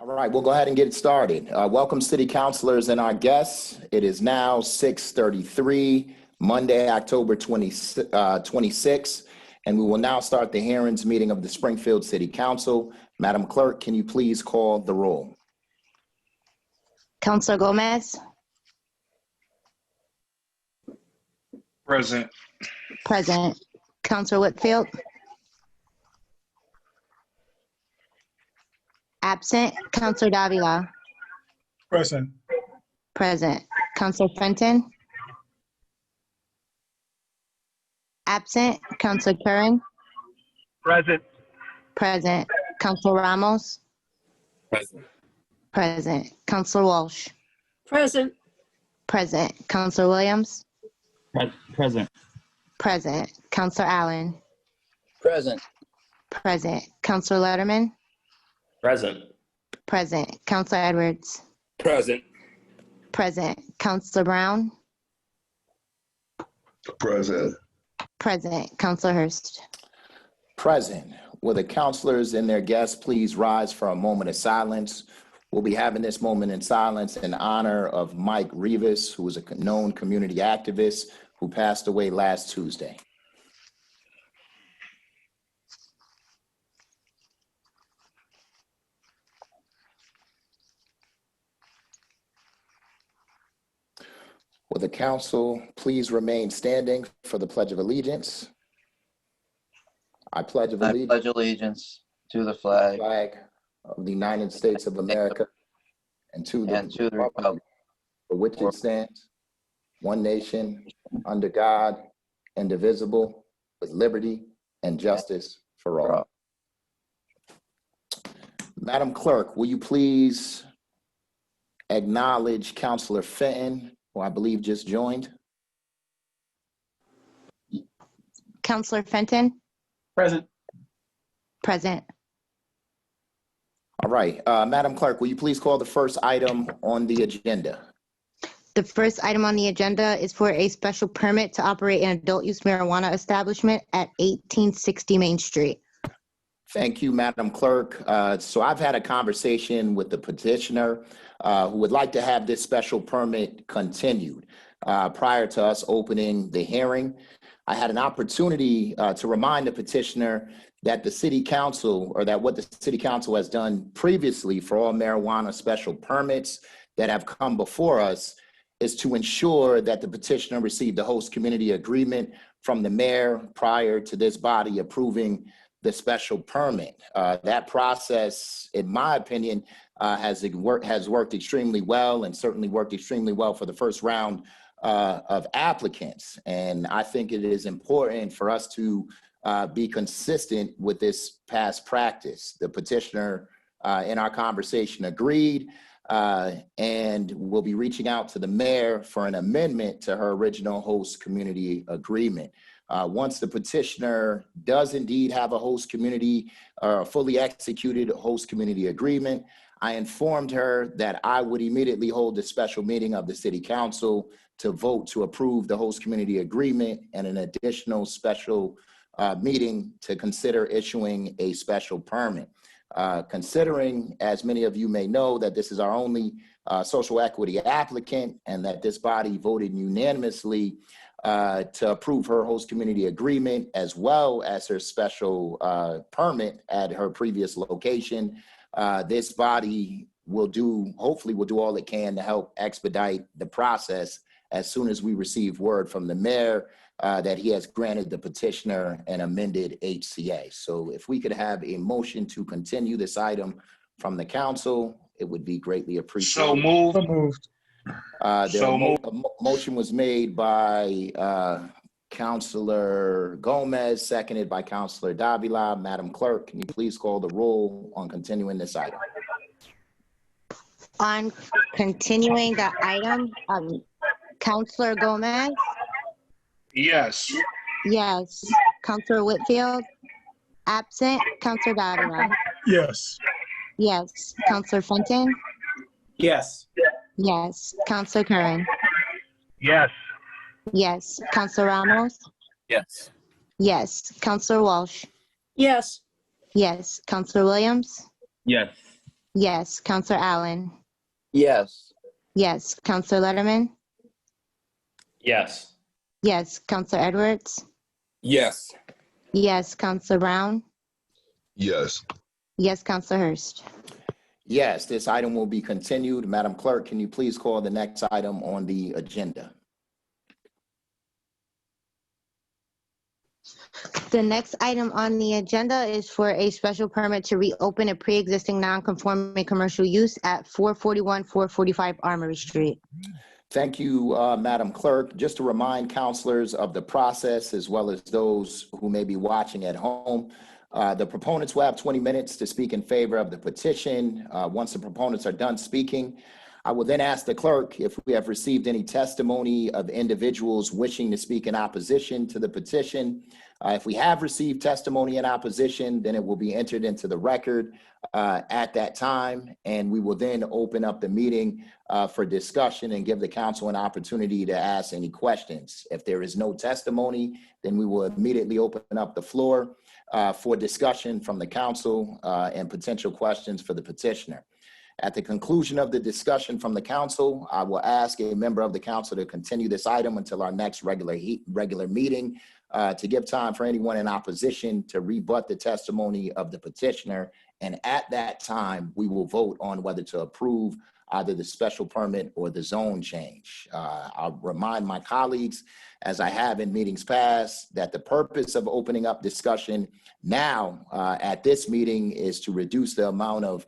All right, we'll go ahead and get it started. Welcome, city councilors and our guests. It is now 6:33, Monday, October 26, and we will now start the hearings meeting of the Springfield City Council. Madam Clerk, can you please call the roll? Councilor Gomez? Present. Present. Councilor Whitfield? Absent. Councilor Davila? Present. Present. Councilor Fenton? Absent. Councilor Curran? Present. Present. Councilor Ramos? Present. Present. Councilor Walsh? Present. Present. Councilor Williams? Present. Present. Councilor Allen? Present. Present. Councilor Letterman? Present. Present. Councilor Edwards? Present. Present. Councilor Brown? Present. Present. Councilor Hurst? Present. Will the councilors and their guests please rise for a moment of silence? We'll be having this moment in silence in honor of Mike Rivas, who is a known community activist who passed away last Tuesday. Will the council please remain standing for the Pledge of Allegiance? I pledge I allegiance pledge allegiance to the to the flag flag of the United States of America and to the and to the republic for which it stands, one nation, under God, indivisible, with liberty and justice for for all. all. Madam Clerk, will you please acknowledge Councilor Fenton, who I believe just joined? Councilor Fenton? Present. Present. All right, Madam Clerk, will you please call the first item on the agenda? The first item on the agenda is for a special permit to operate an adult-use marijuana establishment at 1860 Main Street. Thank you, Madam Clerk. So I've had a conversation with the petitioner who would like to have this special permit continued. Prior to us opening the hearing, I had an opportunity to remind the petitioner that the city council, or that what the city council has done previously for all marijuana special permits that have come before us, is to ensure that the petitioner received a host community agreement from the mayor prior to this body approving the special permit. That process, in my opinion, has worked extremely well, and certainly worked extremely well for the first round of applicants. And I think it is important for us to be consistent with this past practice. The petitioner in our conversation agreed, and will be reaching out to the mayor for an amendment to her original host community agreement. Once the petitioner does indeed have a host community, or a fully executed host community agreement, I informed her that I would immediately hold a special meeting of the city council to vote to approve the host community agreement, and an additional special meeting to consider issuing a special permit. Considering, as many of you may know, that this is our only social equity applicant, and that this body voted unanimously to approve her host community agreement as well as her special permit at her previous location, this body hopefully will do all it can to help expedite the process as soon as we receive word from the mayor that he has granted the petitioner an amended HCA. So if we could have a motion to continue this item from the council, it would be greatly appreciated. So moved. A motion was made by Councilor Gomez, seconded by Councilor Davila. Madam Clerk, can you please call the roll on continuing this item? On continuing the item, Councilor Gomez? Yes. Yes. Councilor Whitfield? Absent. Councilor Davila? Yes. Yes. Councilor Fenton? Yes. Yes. Councilor Curran? Yes. Yes. Councilor Ramos? Yes. Yes. Councilor Walsh? Yes. Yes. Councilor Williams? Yes. Yes. Counselor Allen? Yes. Yes. Counselor Letterman? Yes. Yes. Counselor Edwards? Yes. Yes. Counselor Brown? Yes. Yes. Counselor Hurst? Yes, this item will be continued. Madam Clerk, can you please call the next item on the agenda? The next item on the agenda is for a special permit to reopen a pre-existing non-conforming commercial use at 441, 445 Armory Street. Thank you, Madam Clerk. Just to remind counselors of the process, as well as those who may be watching at home, the proponents will have 20 minutes to speak in favor of the petition. Once the proponents are done speaking, I will then ask the clerk if we have received any testimony of individuals wishing to speak in opposition to the petition. If we have received testimony in opposition, then it will be entered into the record at that time, and we will then open up the meeting for discussion and give the council an opportunity to ask any questions. If there is no testimony, then we will immediately open up the floor for discussion from the council and potential questions for the petitioner. At the conclusion of the discussion from the council, I will ask a member of the council to continue this item until our next regular meeting to give time for anyone in opposition to rebut the testimony of the petitioner. And at that time, we will vote on whether to approve either the special permit or the zone change. I'll remind my colleagues, as I have in meetings past, that the purpose of opening up discussion now at this meeting is to reduce the amount of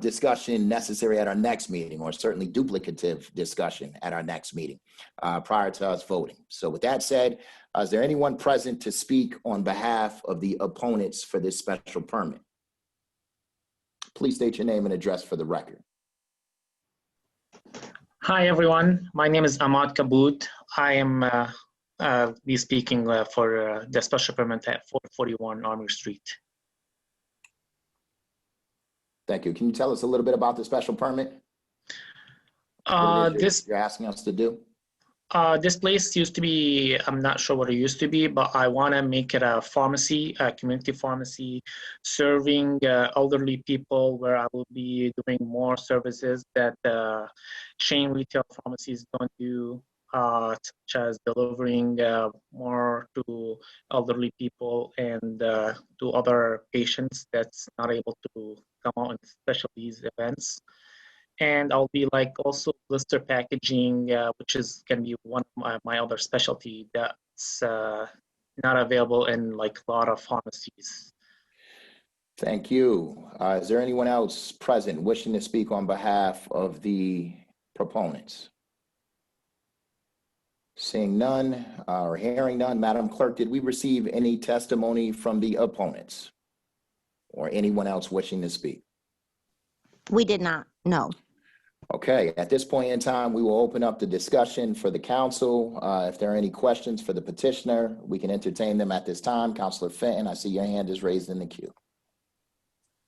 discussion necessary at our next meeting, or certainly duplicative discussion at our next meeting prior to us voting. So with that said, is there anyone present to speak on behalf of the opponents for this special permit? Please state your name and address for the record. Hi, everyone. My name is Ahmad Kabout. I am be speaking for the special permit at 441 Armory Street. Thank you. Can you tell us a little bit about the special permit? What it is you're asking us to do? This place used to be, I'm not sure what it used to be, but I want to make it a pharmacy, a community pharmacy, serving elderly people, where I will be doing more services that chain retail pharmacies don't do, such as delivering more to elderly people and to other patients that's not able to come out in special these events. And I'll be like also blister packaging, which is going to be one of my other specialty that's not available in like a lot of pharmacies. Thank you. Is there anyone else present wishing to speak on behalf of the proponents? Seeing none or hearing none, Madam Clerk, did we receive any testimony from the opponents or anyone else wishing to speak? We did not, no. Okay, at this point in time, we will open up the discussion for the council. If there are any questions for the petitioner, we can entertain them at this time. Councilor Fenton, I see your hand is raised in the queue.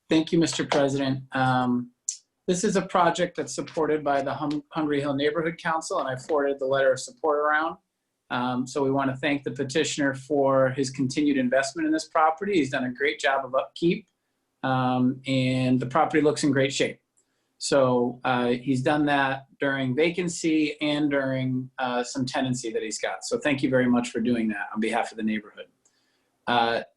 Thank you, Mr. President. This is a project that's supported by the Hungry Hill Neighborhood Council, and I forwarded the letter of support around. So we want to thank the petitioner for his continued investment in this property. He's done a great job of upkeep, and the property looks in great shape. So he's done that during vacancy and during some tenancy that he's got. So thank you very much for doing that on behalf of the neighborhood.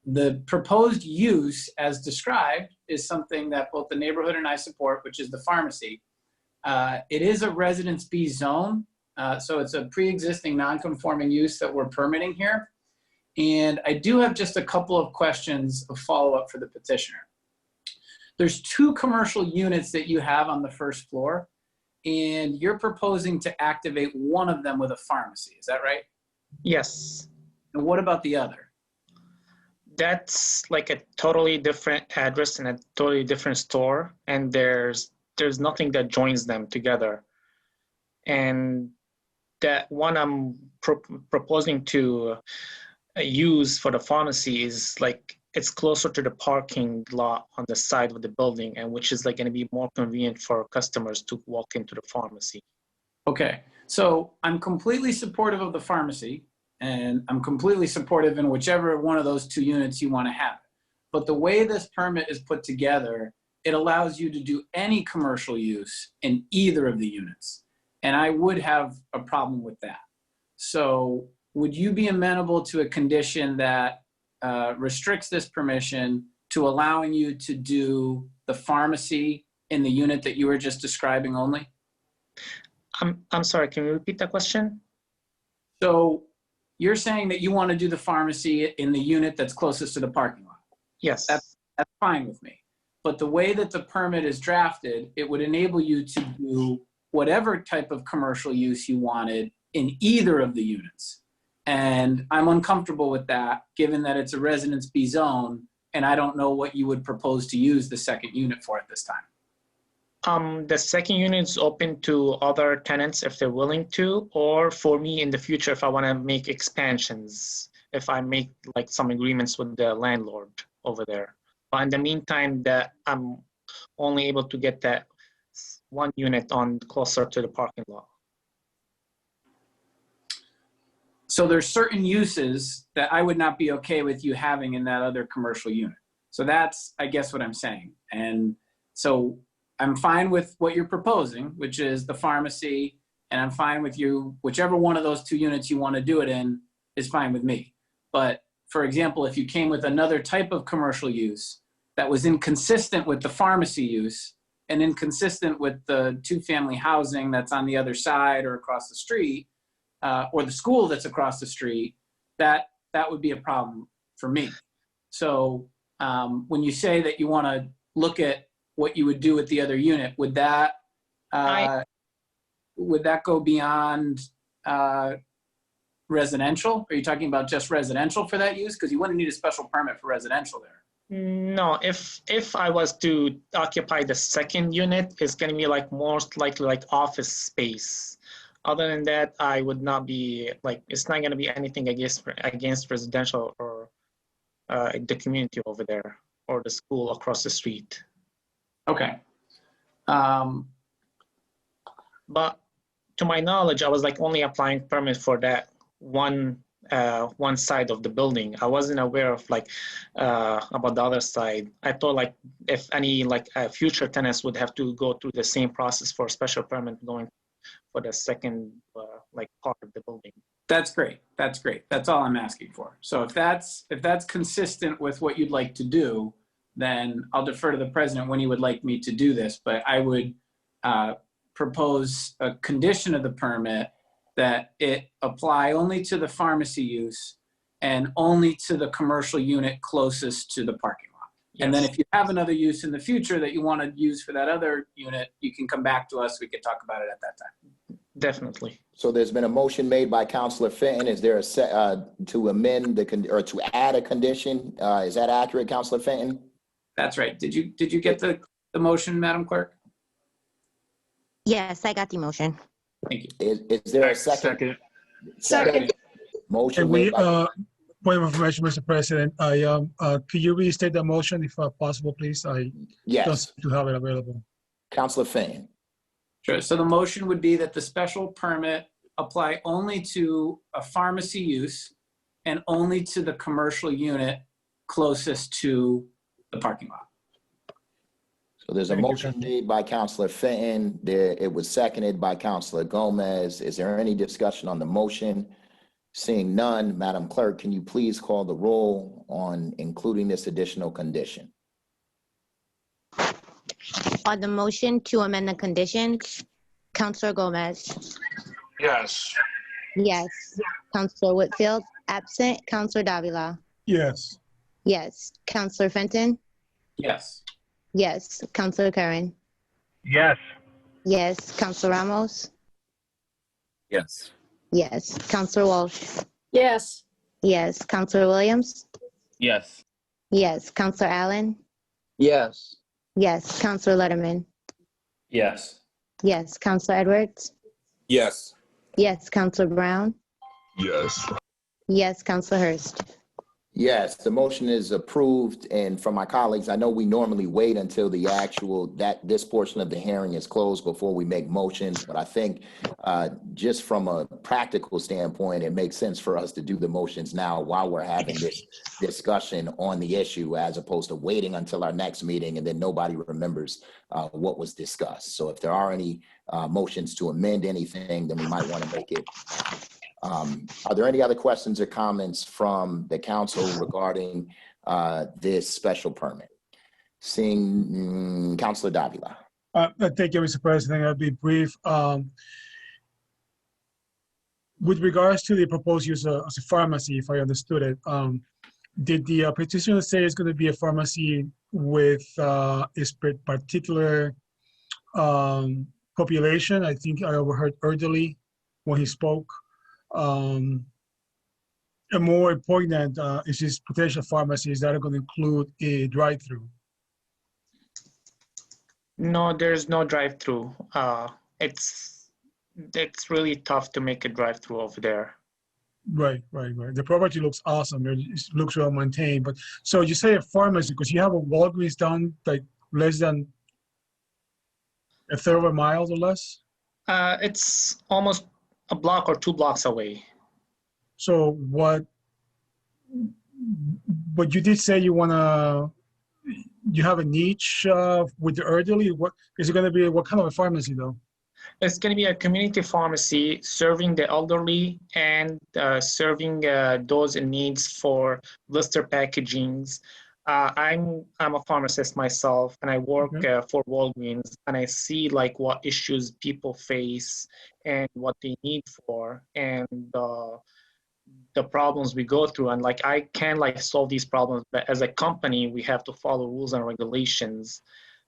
The proposed use as described is something that both the neighborhood and I support, which is the pharmacy. It is a Residence B zone. So it's a pre-existing non-conforming use that we're permitting here. And I do have just a couple of questions of follow-up for the petitioner. There's 2 commercial units that you have on the first floor, and you're proposing to activate one of them with a pharmacy. Is that right? Yes. And what about the other? That's like a totally different address and a totally different store, and there's nothing that joins them together. And that one I'm proposing to use for the pharmacy is like, it's closer to the parking lot on the side of the building, and which is like going to be more convenient for customers to walk into the pharmacy. Okay, so I'm completely supportive of the pharmacy, and I'm completely supportive in whichever one of those 2 units you want to have. But the way this permit is put together, it allows you to do any commercial use in either of the units. And I would have a problem with that. So would you be amenable to a condition that restricts this permission to allowing you to do the pharmacy in the unit that you were just describing only? I'm sorry, can you repeat that question? So you're saying that you want to do the pharmacy in the unit that's closest to the parking lot. Yes. That's fine with me. But the way that the permit is drafted, it would enable you to do whatever type of commercial use you wanted in either of the units. And I'm uncomfortable with that, given that it's a Residence B zone, and I don't know what you would propose to use the second unit for at this time. The second unit is open to other tenants if they're willing to, or for me in the future if I want to make expansions, if I make like some agreements with the landlord over there. But in the meantime, that I'm only able to get that one unit on closer to the parking lot. So there's certain uses that I would not be okay with you having in that other commercial unit. So that's, I guess, what I'm saying. And so I'm fine with what you're proposing, which is the pharmacy, and I'm fine with you, whichever one of those two units you want to do it in is fine with me. But for example, if you came with another type of commercial use that was inconsistent with the pharmacy use and inconsistent with the two-family housing that's on the other side or across the street, or the school that's across the street, that would be a problem for me. So when you say that you want to look at what you would do with the other unit, would that go beyond residential? Are you talking about just residential for that use? Because you wouldn't need a special permit for residential there. No, if I was to occupy the second unit, it's going to be like most likely like office space. Other than that, I would not be like, it's not going to be anything against residential or the community over there or the school across the street. Okay. But to my knowledge, I was like only applying permit for that one side of the building. I wasn't aware of like about the other side. I thought like if any like future tenants would have to go through the same process for a special permit going for the second like part of the building. That's great. That's great. That's all I'm asking for. So if that's consistent with what you'd like to do, then I'll defer to the president when he would like me to do this. But I would propose a condition of the permit that it apply only to the pharmacy use and only to the commercial unit closest to the parking lot. Yes. And then if you have another use in the future that you want to use for that other unit, you can come back to us. We can talk about it at that time. Definitely. So there's been a motion made by Councilor Fenton. Is there a to amend or to add a condition? Is that accurate, Councilor Fenton? That's right. Did you get the motion, Madam Clerk? Yes, I got the motion. Thank you. Is there a second? Second. Motion And made by, point of information, Mr. President, could you restate the motion if possible, please? I yes, don't seem to have it available. Councilor Fenton. Sure. So the motion would be that the special permit apply only to a pharmacy use and only to the commercial unit closest to the parking lot. So there's a motion made by Councilor Fenton. It was seconded by Councilor Gomez. Is there any discussion on the motion? Seeing none, Madam Clerk, can you please call the roll on including this additional condition? On the motion to amend the conditions, Councilor Gomez. Yes. Yes. Councilor Whitfield, absent. Councilor Davila. Yes. Yes. Councilor Fenton. Yes. Yes. Councilor Curran. Yes. Yes. Councilor Ramos. Yes. Yes. Councilor Walsh. Yes. Yes. Councilor Williams. Yes. Yes. Councilor Allen. Yes. Yes. Councilor Letterman. Yes. Yes. Councilor Edwards. Yes. Yes. Councilor Brown. Yes. Yes. Councilor Hurst. Yes, the motion is approved, and from my colleagues, I know we normally wait until the this portion of the hearing is closed before we make motions, but I think just from a practical standpoint, it makes sense for us to do the motions now while we're having this discussion on the issue, as opposed to waiting until our next meeting and then nobody remembers what was discussed. So if there are any motions to amend anything, then we might want to make it. Are there any other questions or comments from the council regarding this special permit? Seeing Councilor Davila. Thank you, Mr. President. I'll be brief. With regards to the proposed use as a pharmacy, if I understood it, did the petitioner say it's going to be a pharmacy with a particular population? I think I overheard elderly when he spoke. And more important, is this potential pharmacies that are going to include a drive-through? No, there's no drive-through. It's really tough to make a drive-through over there. Right. The property looks awesome. It looks well maintained. But so you say a pharmacy because you have a Walgreens down like less than a third of a mile or less? It's almost a block or 2 blocks away. So what? But you did say you have a niche with the elderly. What is it going to be? What kind of a pharmacy though? It's going to be a community pharmacy serving the elderly and serving those in needs for blister packagings. I'm a pharmacist myself, and I work for Walgreens, and I see like what issues people face and what they need for, and the problems we go through. And like I can like solve these problems, but as a company, we have to follow rules and regulations.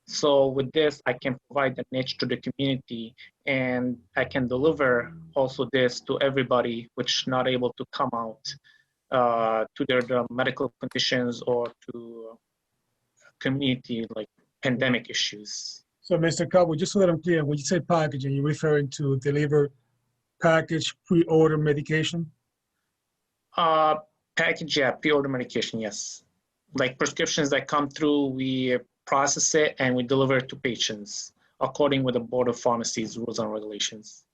So with this, I can provide a niche to the community, and I can deliver also this to everybody which not able to come out to their medical conditions or to community like pandemic issues. So, Mr. Cabo, just so that I'm clear, when you say packaging, you're referring to deliver package pre-order medication? Package, yeah, pre-order medication, yes. Like prescriptions that come through, we process it and we deliver it to patients according with the Board of Pharmacy's rules and regulations.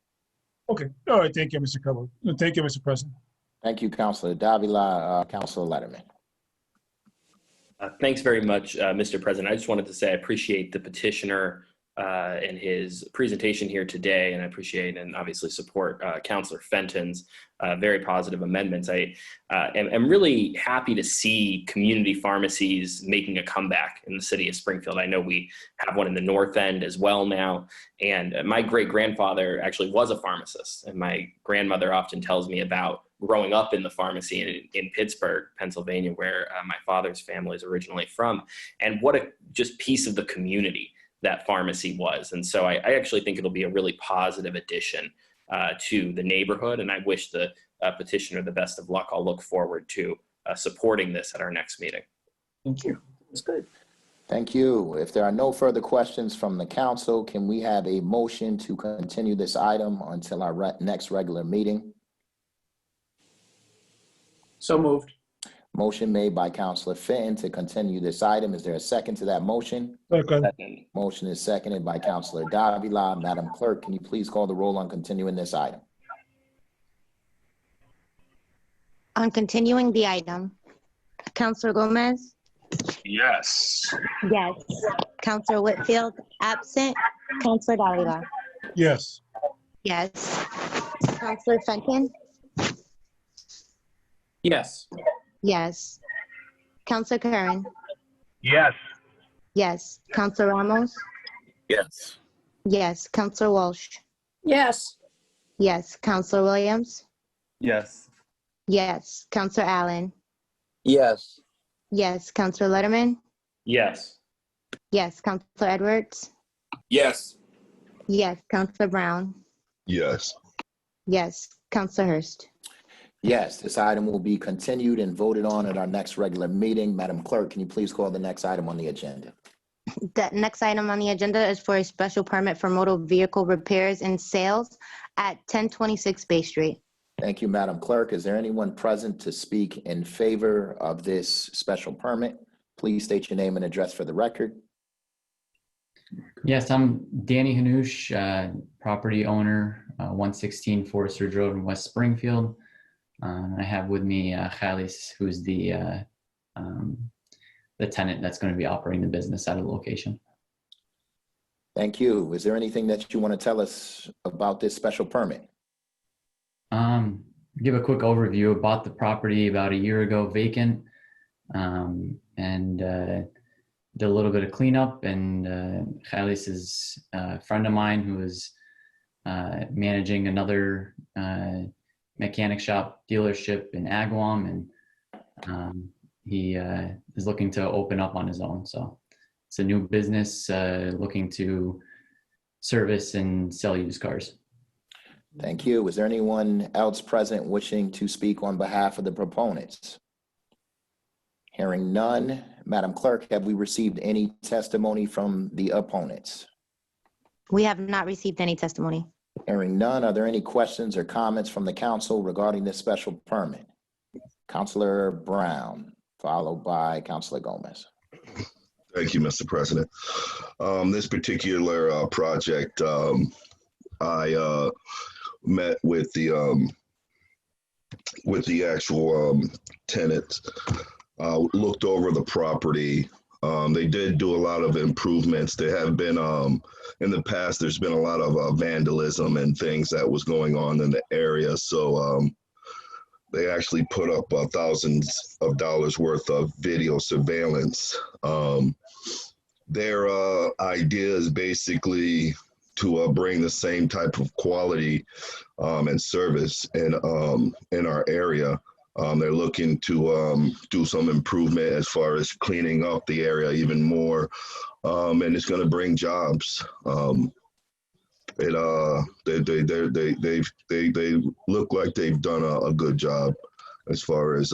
Okay. All right. Thank you, Mr. Cabo. Thank you, Mr. President. Thank you, Councilor Davila. Councilor Letterman. Thanks very much, Mr. President. I just wanted to say I appreciate the petitioner and his presentation here today, and I appreciate and obviously support Councilor Fenton's very positive amendments. I am really happy to see community pharmacies making a comeback in the city of Springfield. I know we have one in the North End as well now, and my great-grandfather actually was a pharmacist, and my grandmother often tells me about growing up in the pharmacy in Pittsburgh, Pennsylvania, where my father's family is originally from, and what a just piece of the community that pharmacy was. And so I actually think it'll be a really positive addition to the neighborhood, and I wish the petitioner the best of luck. I'll look forward to supporting this at our next meeting. Thank you. That's good. Thank you. If there are no further questions from the council, can we have a motion to continue this item until our next regular meeting? So moved. Motion made by Councilor Fenton to continue this item. Is there a second to that motion? Second. Motion is seconded by Councilor Davila. Madam Clerk, can you please call the roll on continuing this item? On continuing the item, Councilor Gomez? Yes. Yes. Councilor Whitfield, absent. Councilor Davila? Yes. Yes. Councilor Fenton? Yes. Yes. Councilor Curran? Yes. Yes. Councilor Ramos? Yes. Yes. Councilor Walsh? Yes. Yes. Councilor Williams? Yes. Yes. Councilor Allen? Yes. Yes. Councilor Letterman? Yes. Yes. Councilor Edwards? Yes. Yes. Councilor Brown? Yes. Yes. Councilor Hurst? Yes, this item will be continued and voted on at our next regular meeting. Madam Clerk, can you please call the next item on the agenda? The next item on the agenda is for a special permit for motor vehicle repairs and sales at 1026 Bay Street. Thank you, Madam Clerk. Is there anyone present to speak in favor of this special permit? Please state your name and address for the record. Yes, I'm Danny Hanoush, property owner, 116 Forest Ridge Road in West Springfield. I have with me Khalis, who's the tenant that's going to be operating the business at a location. Thank you. Is there anything that you want to tell us about this special permit? Give a quick overview. I bought the property about a year ago vacant, and did a little bit of cleanup, and Khalis is a friend of mine who is managing another mechanic shop dealership in Agawam, and he is looking to open up on his own. So it's a new business looking to service and sell used cars. Thank you. Is there anyone else present wishing to speak on behalf of the proponents? Hearing none, Madam Clerk, have we received any testimony from the opponents? We have not received any testimony. Hearing none, are there any questions or comments from the council regarding this special permit? Councilor Brown, followed by Councilor Gomez. Thank you, Mr. President. This particular project, I met with the actual tenants, looked over the property. They did do a lot of improvements. There have been, in the past, there's been a lot of vandalism and things that was going on in the area. So they actually put up thousands of dollars worth of video surveillance. Their idea is basically to bring the same type of quality and service in our area. They're looking to do some improvement as far as cleaning up the area even more, and it's going to bring jobs. They look like they've done a good job as far as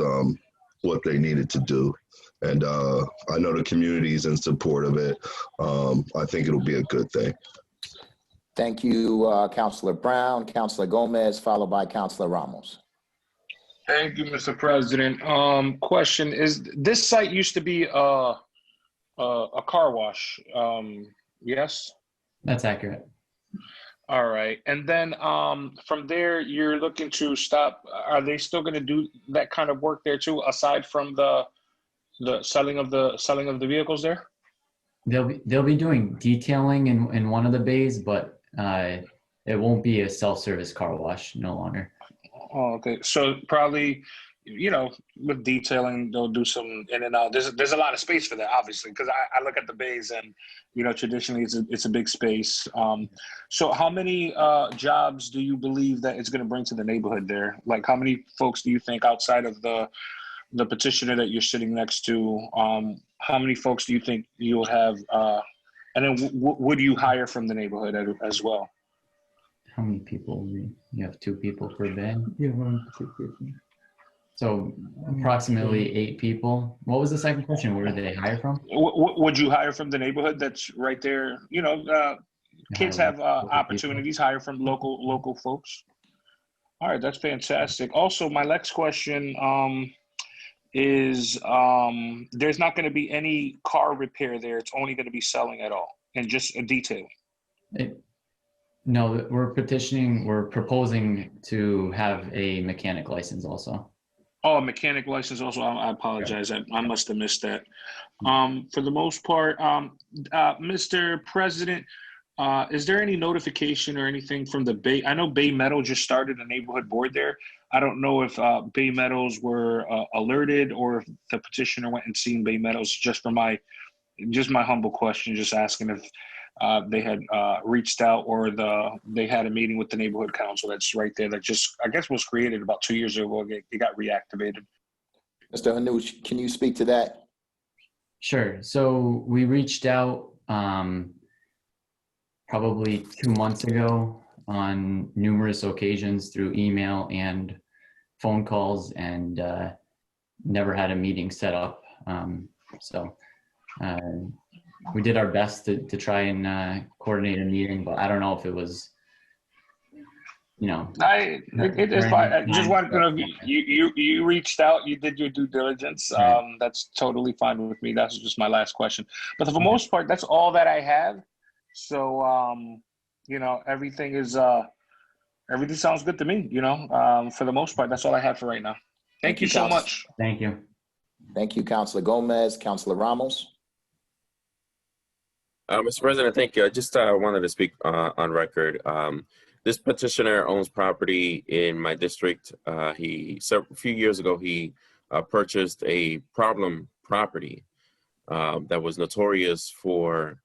what they needed to do, and I know the community is in support of it. I think it'll be a good thing. Thank you, Councilor Brown. Councilor Gomez, followed by Councilor Ramos. Thank you, Mr. President. Question is: this site used to be a car wash? Yes. That's accurate. All right, and then from there, you're looking to stop. Are they still going to do that kind of work there too, aside from the selling of the vehicles there? They'll be doing detailing in one of the bays, but it won't be a self-service car wash no longer. Oh, okay. So probably, with detailing, they'll do some in and out. There's a lot of space for that, obviously, because I look at the bays and, traditionally it's a big space. So how many jobs do you believe that it's going to bring to the neighborhood there? Like, how many folks do you think outside of the petitioner that you're sitting next to? How many folks do you think you'll have? And then would you hire from the neighborhood as well? How many people? You have 2 people per bay? Yeah, 1, 2 people. So approximately 8 people. What was the second question? Where did they hire from? Would you hire from the neighborhood that's right there? Kids have opportunities, hire from local folks. All right, that's fantastic. Also, my next question is there's not going to be any car repair there. It's only going to be selling at all and just a detailing. No, we're proposing to have a mechanic license also. Oh, a mechanic license also. I apologize. I must have missed that. For the most part, Mr. President, is there any notification or anything from the Bay? I know Bay Meadow just started a neighborhood board there. I don't know if Bay Meadows were alerted or if the petitioner went and seen Bay Meadows. Just my humble question, just asking if they had reached out or they had a meeting with the neighborhood council that's right there that just, I guess, was created about 2 years ago. It got reactivated. Mr. Hanoush, can you speak to that? Sure. So we reached out probably 2 months ago on numerous occasions through email and phone calls, and never had a meeting set up. We did our best to try and coordinate a meeting, but I don't know if it was you know. It is fine. I just want you reached out, you did your due diligence. That's totally fine with me. That's just my last question. But for the most part, that's all that I have. So you know, everything sounds good to me, you know. For the most part, that's all I have for right now. Thank you so much. Thank you. Thank you, Councilor Gomez. Councilor Ramos. Mr. President, thank you. I just wanted to speak on record. This petitioner owns property in my district. A few years ago, he purchased a problem property that was notorious for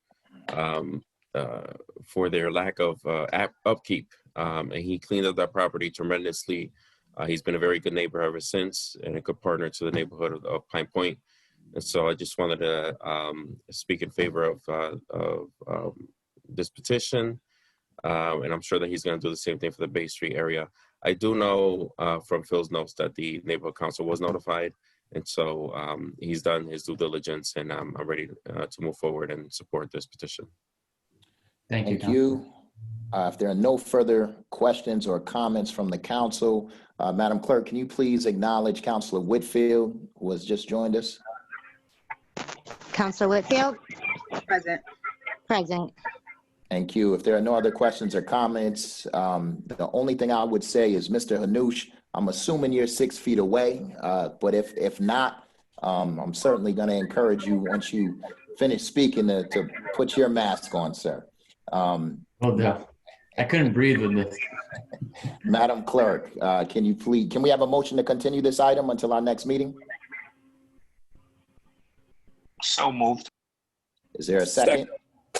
their lack of upkeep. And he cleaned up that property tremendously. He's been a very good neighbor ever since, and a good partner to the neighborhood of Pine Point. And so I just wanted to speak in favor of this petition. And I'm sure that he's going to do the same thing for the Bay Street area. I do know from Phil's notes that the neighborhood council was notified. And so he's done his due diligence, and I'm ready to move forward and support this petition. Thank you. If there are no further questions or comments from the council, Madam Clerk, can you please acknowledge Councilor Whitfield, who has just joined us? Councilor Whitfield? Present. Present. Thank you. If there are no other questions or comments, the only thing I would say is, Mr. Hanoush, I'm assuming you're 6 feet away, but if not, I'm certainly going to encourage you, once you finish speaking, to put your mask on, sir. I couldn't breathe with this. Madam Clerk, can we have a motion to continue this item until our next meeting? So moved. Is there a second?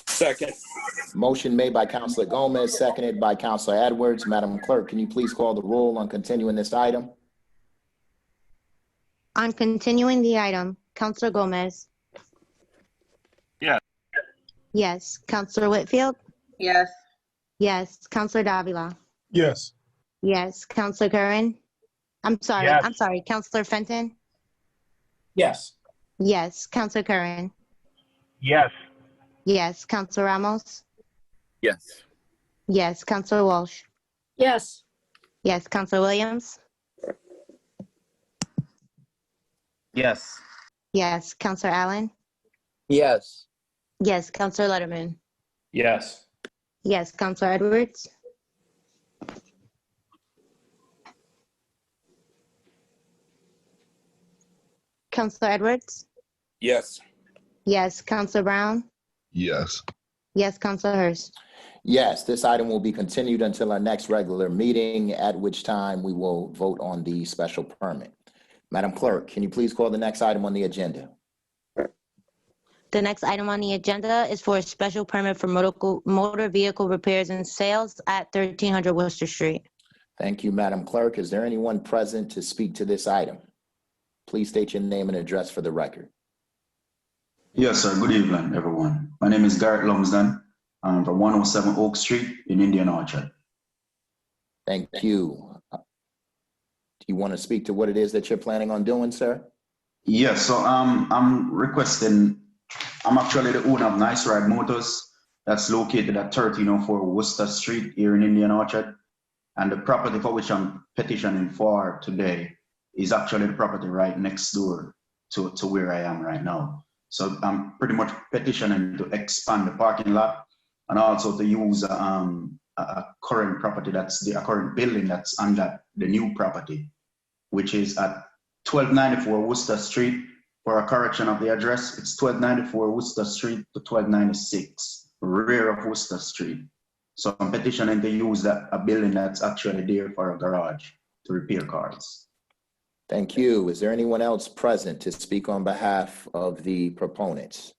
Second. Motion made by Councilor Gomez, seconded by Councilor Edwards. Madam Clerk, can you please call the roll on continuing this item? On continuing the item, Councilor Gomez? Yes. Yes. Councilor Whitfield? Yes. Yes. Councilor Davila? Yes. Yes. Councilor Curran? I'm sorry. Councilor Fenton? Yes. Yes. Councilor Curran? Yes. Yes. Councilor Ramos? Yes. Yes. Councilor Walsh? Yes. Yes. Councilor Williams? Yes. Yes. Councilor Allen? Yes. Yes. Councilor Letterman? Yes. Yes. Councilor Edwards? Councilor Edwards? Yes. Yes. Councilor Brown? Yes. Yes. Councilor Hurst? Yes, this item will be continued until our next regular meeting, at which time we will vote on the special permit. Madam Clerk, can you please call the next item on the agenda? The next item on the agenda is for a special permit for motor vehicle repairs and sales at 1300 Worcester Street. Thank you, Madam Clerk. Is there anyone present to speak to this item? Please state your name and address for the record. Yes, sir. Good evening, everyone. My name is Garrett Lumsden. I'm from 107 Oak Street in Indian Orchard. Thank you. Do you want to speak to what it is that you're planning on doing, sir? Yes, so I'm actually the owner of Nice Ride Motors that's located at 1304 Worcester Street here in Indian Orchard. And the property for which I'm petitioning for today is actually the property right next door to where I am right now. So I'm pretty much petitioning to expand the parking lot and also to use a current property, a current building that's under the new property, which is at 1294 Worcester Street. For a correction of the address, it's 1294 Worcester Street to 1296, rear of Worcester Street. So I'm petitioning to use a building that's actually there for a garage to repair cars. Thank you. Is there anyone else present to speak on behalf of the proponents?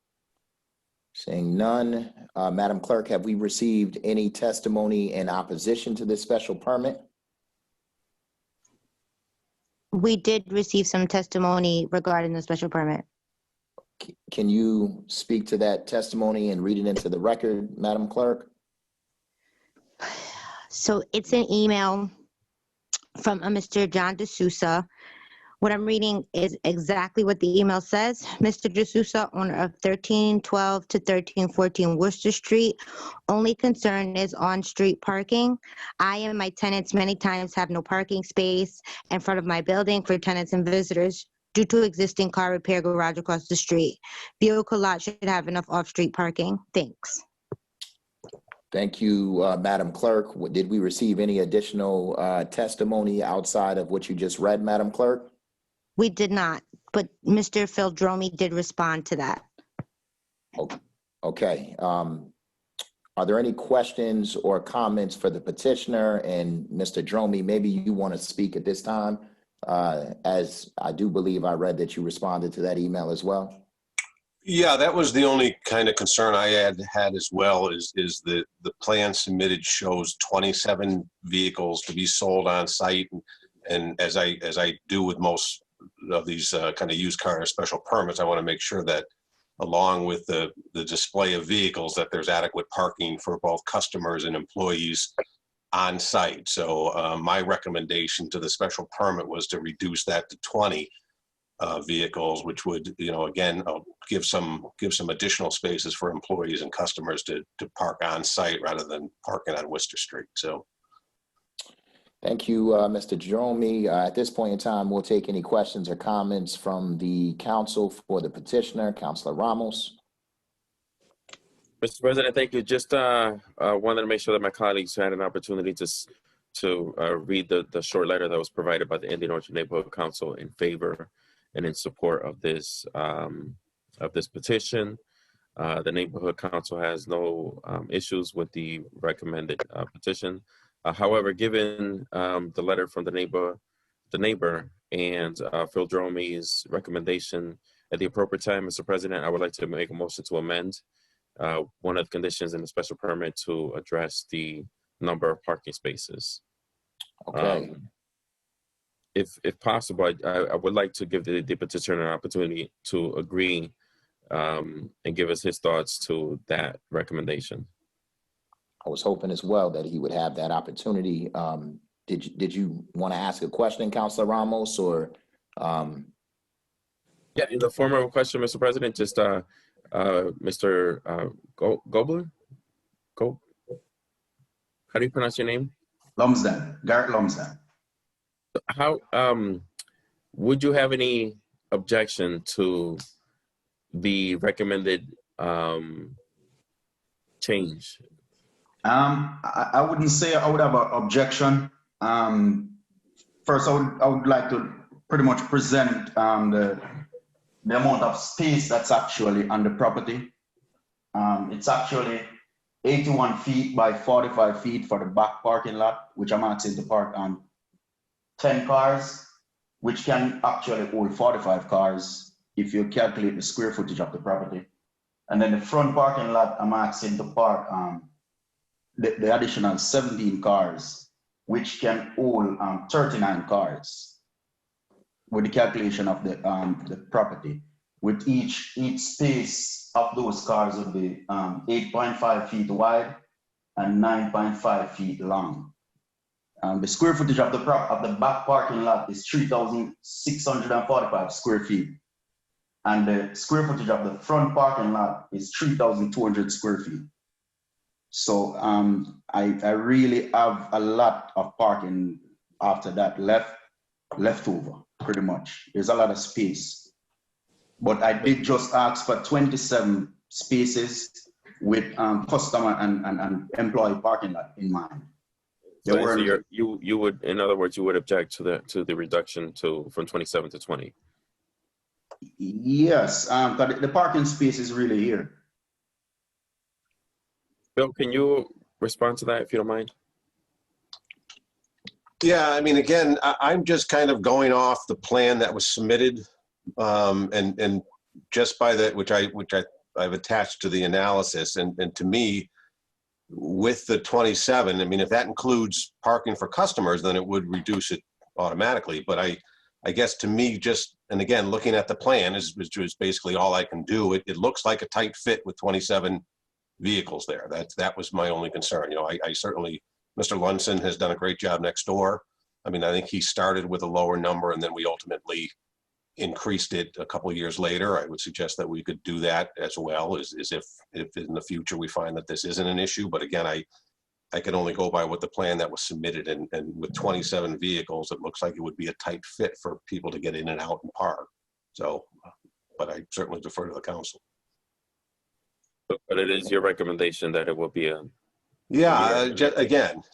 Seeing none, Madam Clerk, have we received any testimony in opposition to this special permit? We did receive some testimony regarding the special permit. Can you speak to that testimony and read it into the record, Madam Clerk? So it's an email from a Mr. John D'Souza, What I'm reading is exactly what the email says. Mr. D'Souza, owner of 1312 to 1314 Worcester Street. Only concern is on-street parking. I and my tenants many times have no parking space in front of my building for tenants and visitors due to existing car repair garage across the street. Vehicle lot should have enough off-street parking. Thanks. Thank you, Madam Clerk. Did we receive any additional testimony outside of what you just read, Madam Clerk? We did not, but Mr. Phildromi did respond to that. Okay. Are there any questions or comments for the petitioner? And Mr. Dromi, maybe you want to speak at this time, as I do believe I read that you responded to that email as well. Yeah, that was the only kind of concern I had as well, is the plan submitted shows 27 vehicles to be sold on site. And as I do with most of these kind of used car special permits, I want to make sure that along with the display of vehicles, that there's adequate parking for both customers and employees on site. So my recommendation to the special permit was to reduce that to 20 vehicles, which would, again, give some additional spaces for employees and customers to park on site rather than parking on Worcester Street. So. Thank you, Mr. Dromi. At this point in time, we'll take any questions or comments from the council for the petitioner. Councilor Ramos. Mr. President, thank you. Just wanted to make sure that my colleagues had an opportunity to read the short letter that was provided by the Indian Orchard Neighborhood Council in favor and in support of this petition. The Neighborhood Council has no issues with the recommended petition. However, given the letter from the neighbor and Phil Dromi's recommendation at the appropriate time, Mr. President, I would like to make a motion to amend one of the conditions in the special permit to address the number of parking spaces. Okay. If possible, I would like to give the petitioner an opportunity to agree and give us his thoughts to that recommendation. I was hoping as well that he would have that opportunity. Did you want to ask a question, Councilor Ramos, or? Yeah, in the form of a question, Mr. President, just Mr. Gobler? How do you pronounce your name? Lumsden, Garrett Lumsden. How would you have any objection to the recommended change? I wouldn't say I would have an objection. First, I would like to pretty much present the amount of space that's actually on the property. It's actually 81 feet by 45 feet for the back parking lot, which I'm asking to park on 10 cars, which can actually hold 45 cars if you calculate the square footage of the property. And then the front parking lot, I'm asking to park the additional 17 cars, which can hold 39 cars with the calculation of the property. With each space of those cars would be 8.5 feet wide and 9.5 feet long. The square footage of the back parking lot is 3,645 square feet. And the square footage of the front parking lot is 3,200 square feet. So I really have a lot of parking after that left over, pretty much. There's a lot of space. But I did just ask for 27 spaces with customer and employee parking lot in mind. So you would, in other words, you would object to the reduction from 27 to 20? Yes, but the parking space is really here. Bill, can you respond to that if you don't mind? Yeah, I mean, again, I'm just kind of going off the plan that was submitted, and just by that, which I've attached to the analysis, and to me, with the 27, I mean, if that includes parking for customers, then it would reduce it automatically. But I guess to me, just, and again, looking at the plan is basically all I can do. It looks like a tight fit with 27 vehicles there. That was my only concern. I certainly, Mr. Lunson has done a great job next door. I mean, I think he started with a lower number and then we ultimately increased it a couple of years later. I would suggest that we could do that as well, as if in the future we find that this isn't an issue. But again, I can only go by what the plan that was submitted, and with 27 vehicles, it looks like it would be a tight fit for people to get in and out and park. So, but I certainly defer to the council. But it is your recommendation that it will be a. Yeah,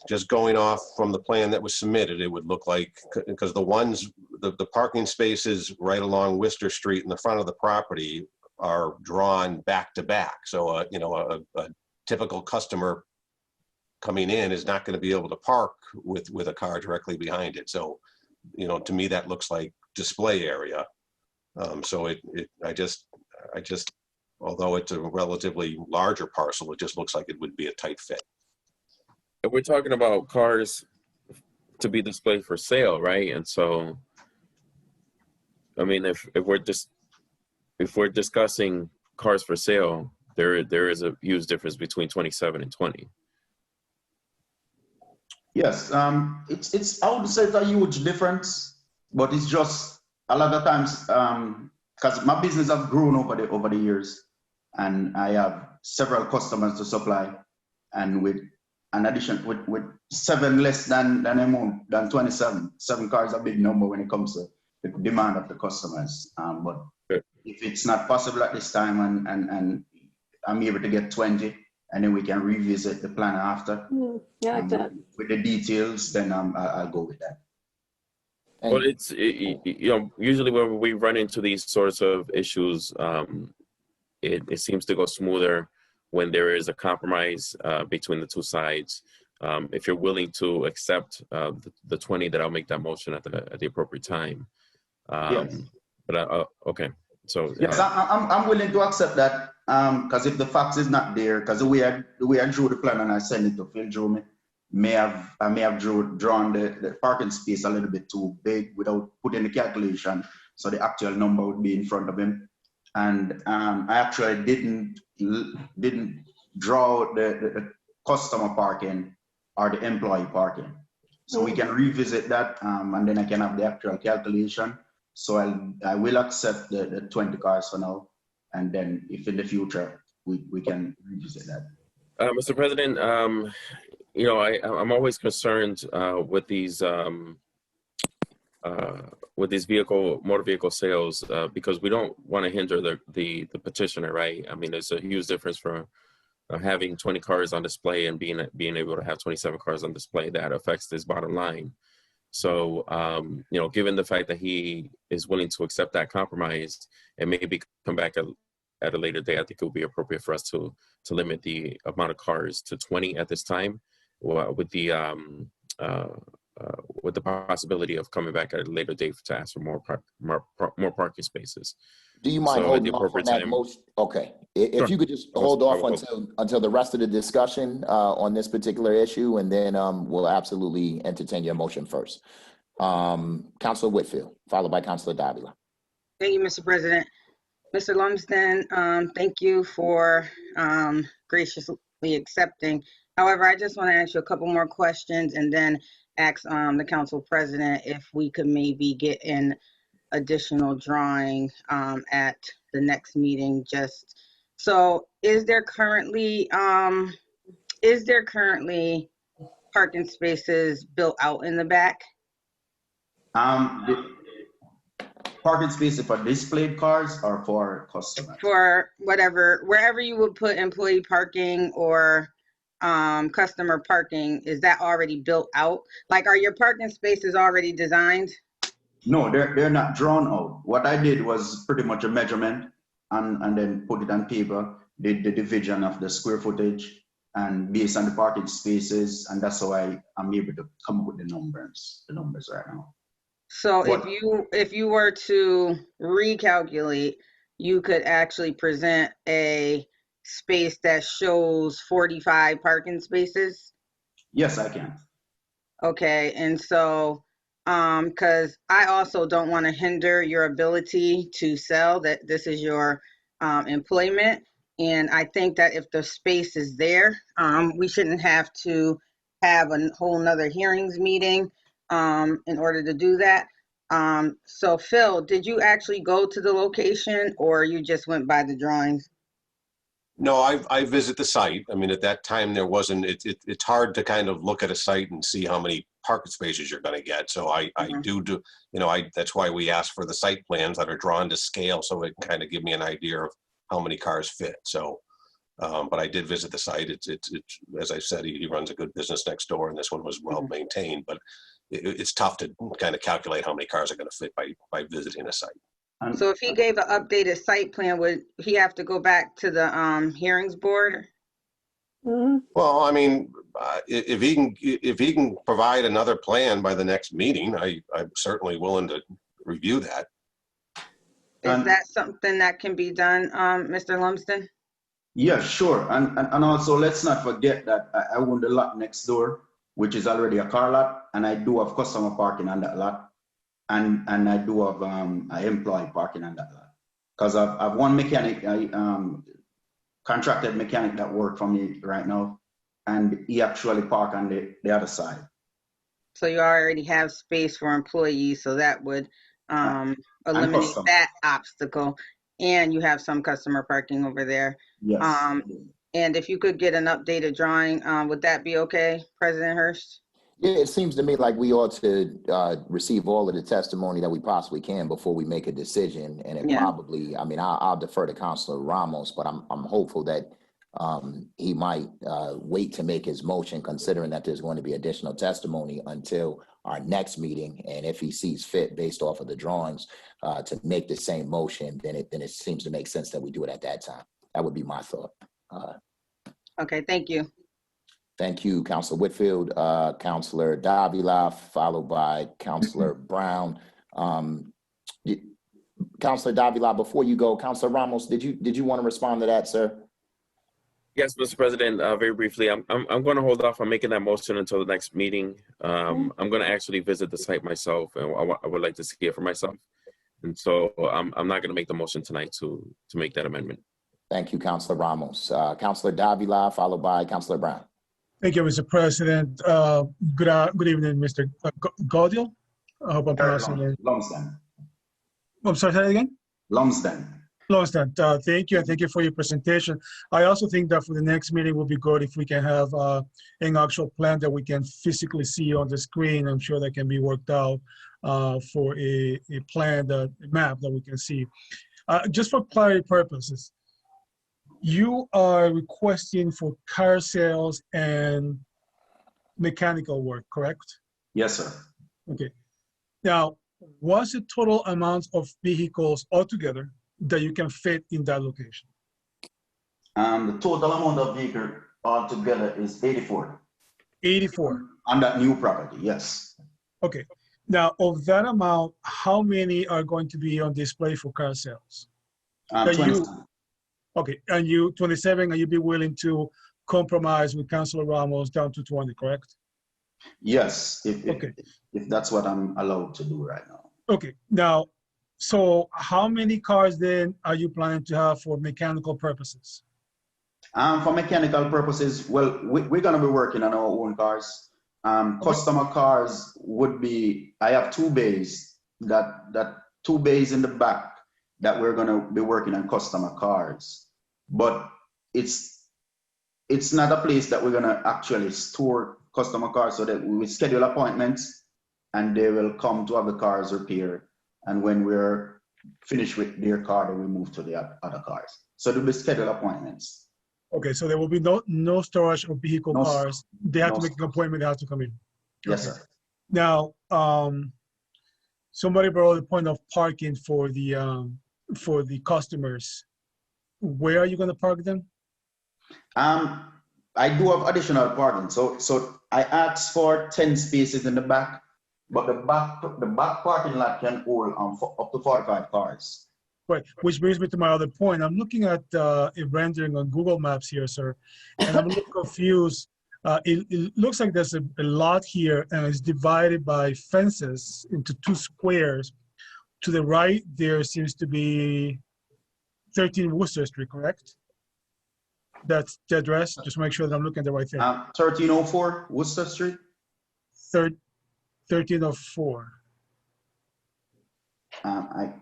just going off from the plan that was submitted, it would look like, because the parking spaces right along Worcester Street in the front of the property are drawn back to back. So, you know, a typical customer coming in is not going to be able to park with a car directly behind it. So, you know, to me, that looks like display area. So I just, although it's a relatively larger parcel, it just looks like it would be a tight fit. If we're talking about cars to be displayed for sale, right? And so, I mean, if we're discussing cars for sale, there is a huge difference between 27 and 20. Yes, it's I would say it's a huge difference, but it's just a lot of times because my business have grown over the years, and I have several customers to supply, and with an addition with 7 less than 27, 7 cars a big number when it comes to the demand of the customers. But if it's not possible at this time, and I'm able to get 20. And then we can revisit the plan after. Yeah, like that. With the details, then I'll go with that. Well, you know, usually when we run into these sorts of issues, it seems to go smoother when there is a compromise between the two sides. If you're willing to accept the 20, that I'll make that motion at the appropriate time. Yes. But okay. So yes, I'm willing to accept that. Because if the fax is not there, because the way I drew the plan and I sent it to Phil Drew, I may have drawn the parking space a little bit too big without putting the calculation, so the actual number would be in front of him. And I actually didn't draw the customer parking or the employee parking, so we can revisit that, and then I can have the actual calculation. So I will accept the 20 cars for now. And then if in the future, we can revisit that. Mr. President, you know, I'm always concerned with these motor vehicle sales because we don't want to hinder the petitioner, right? I mean, there's a huge difference from having 20 cars on display and being able to have 27 cars on display. That affects his bottom line. So, you know, given the fact that he is willing to accept that compromise and maybe come back at a later date, I think it would be appropriate for us to limit the amount of cars to 20 at this time, with the possibility of coming back at a later date to ask for more parking spaces. Do you mind holding off on that motion? Okay, if Sure. you could just hold off until the rest of the discussion on this particular issue, and then we'll absolutely entertain your motion first. Councilor Whitfield, followed by Councilor Davila. Thank you, Mr. President. Mr. Lumsden, thank you for graciously accepting. However, I just want to ask you a couple more questions and then ask the council president if we could maybe get an additional drawing at the next meeting. Just so, is there currently parking spaces built out in the back? The parking spaces for displayed cars or for customers? For wherever you would put employee parking or customer parking, is that already built out? Like, are your parking spaces already designed? No, they're not drawn out. What I did was pretty much a measurement and then put it on paper, did the division of the square footage and based on the parking spaces, and that's how I'm able to come up with the numbers right now. So if you were to recalculate, you could actually present a space that shows 45 parking spaces? Yes, I can. Okay, and so because I also don't want to hinder your ability to sell, that this is your employment. And I think that if the space is there, we shouldn't have to have a whole nother hearings meeting in order to do that. So Phil, did you actually go to the location or you just went by the drawings? No, I visit the site. I mean, at that time, there wasn't, it's hard to kind of look at a site and see how many parking spaces you're going to get. So I do, that's why we ask for the site plans that are drawn to scale so it can kind of give me an idea of how many cars fit. So, but I did visit the site. It's as I said, he runs a good business next door and this one was well maintained, but it's tough to kind of calculate how many cars are going to fit by visiting a site. So if he gave an updated site plan, would he have to go back to the hearings board? Well, I mean, if he can provide another plan by the next meeting, I'm certainly willing to review that. Is that something that can be done, Mr. Lumsden? Yeah, sure. And also, let's not forget that I own the lot next door, which is already a car lot, and I do have customer parking on that lot. And I do have employee parking on that lot. Because I've one mechanic, contracted mechanic that work for me right now, and he actually park on the other side. So you already have space for employees, so that would eliminate that obstacle. And you have some customer parking over there. Yes. And if you could get an updated drawing, would that be okay, President Hurst? Yeah, it seems to me like we ought to receive all of the testimony that we possibly can before we make a decision. And it probably, I mean, I'll defer to Councilor Ramos, but I'm hopeful that he might wait to make his motion, considering that there's going to be additional testimony until our next meeting. And if he sees fit based off of the drawings to make the same motion, then it seems to make sense that we do it at that time. That would be my thought. Okay, thank you. Thank you, Councilor Whitfield. Councilor Davila, followed by Councilor Brown. Councilor Davila, before you go, Councilor Ramos, did you want to respond to that, sir? Yes, Mr. President, very briefly, I'm going to hold off on making that motion until the next meeting. I'm going to actually visit the site myself, and I would like to see it for myself. And so I'm not going to make the motion tonight to make that amendment. Thank you, Councilor Ramos. Councilor Davila, followed by Councilor Brown. Thank you, Mr. President. Good evening, Mr. Gaudiel. I hope I'm pronouncing it. Lumsden. I'm sorry, say that again? Lumsden. Lumsden, thank you, and thank you for your presentation. I also think that for the next meeting will be good if we can have an actual plan that we can physically see on the screen. I'm sure that can be worked out for a plan, a map that we can see. Just for clarity purposes, you are requesting for car sales and mechanical work, correct? Yes, sir. Okay. Now, what's the total amount of vehicles altogether that you can fit in that location? The total amount of vehicles altogether is 84. 84. On that new property, yes. Okay. Now, of that amount, how many are going to be on display for car sales? 27. Okay, and you 27, and you'd be willing to compromise with Councilor Ramos down to 20, correct? Yes, if that's what I'm allowed to do right now. Okay, now, so how many cars then are you planning to have for mechanical purposes? For mechanical purposes, well, we're gonna be working on our own cars. Customer cars would be, I have 2 bays, that 2 bays in the back that we're gonna be working on customer cars. But it's not a place that we're gonna actually store customer cars, so that we schedule appointments and they will come to have the cars repaired. And when we're finished with their car, then we move to the other cars. So there'll be scheduled appointments. Okay, so there will be no storage of vehicle cars. They have to make an appointment, they have to come in. Yes, okay. sir. Now, somebody brought the point of parking for the customers. Where are you going to park them? I do have additional parking. So I asked for 10 spaces in the back, but the back parking lot can hold up to 45 cars. Right, which brings me to my other point. I'm looking at a rendering on Google Maps here, sir, and I'm a little confused. It looks like there's a lot here, and it's divided by fences into 2 squares. To the right, there seems to be 13 Worcester Street, correct? That's the address. Just make sure that I'm looking at the right thing. 1304 Worcester Street. 1304. I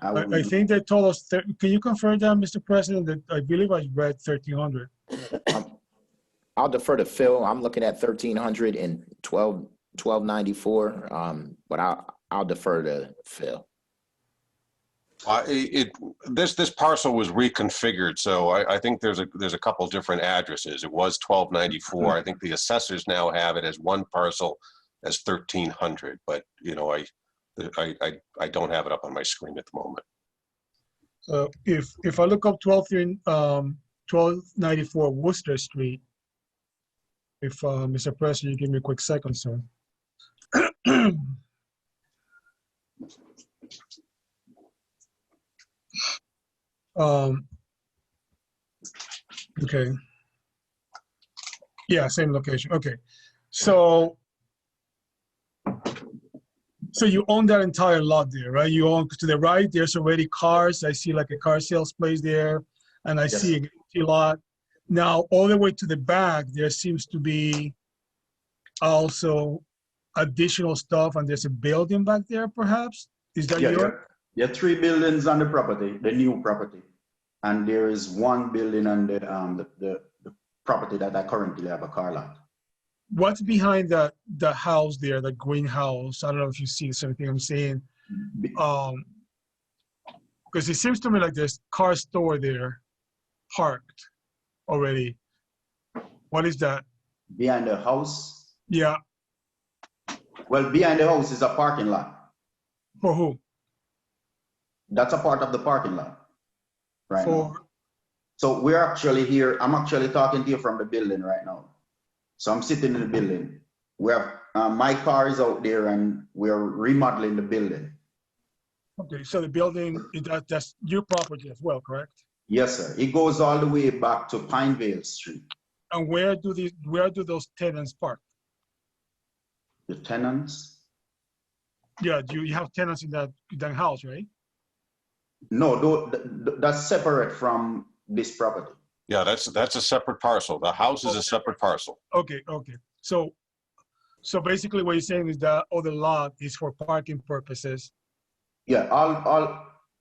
I think they told us, can you confirm that, Mr. President, that I believe I read 1300? I'll defer to Phil. I'm looking at 1300 and 1294, but I'll defer to Phil. This parcel was reconfigured, so I think there's a couple different addresses. It was 1294. I think the assessors now have it as one parcel as 1300, but you know, I don't have it up on my screen at the moment. If I look up 1294 Worcester Street, if Mr. President, you give me a quick second, sir. Okay. Yeah, same location. Okay. So you own that entire lot there, right? You own to the right, there's already cars. I see like a car sales place there, and I see an empty lot. Now, all the way to the back, there seems to be also additional stuff, and there's a building back there, perhaps? Is that your? There are 3 buildings on the property, the new property. And there is 1 building on the property that I currently have a car lot. What's behind the house there, the greenhouse? I don't know if you see something I'm saying. Because it seems to me like there's car store there parked already. What is that? Behind the house? Yeah. Well, behind the house is a parking lot. For who? That's a part of the parking lot. Right now. So we're actually here. I'm actually talking to you from the building right now. So I'm sitting in the building. We have my car is out there, and we're remodeling the building. Okay, so the building that's your property as well, correct? Yes, sir. It goes all the way back to Pinevale Street. And where do those tenants park? The tenants? Yeah, you have tenants in that house, right? No, that's separate from this property. Yeah, that's a separate parcel. The house is a separate parcel. Okay. So basically what you're saying is that the lot is for parking purposes. Yeah,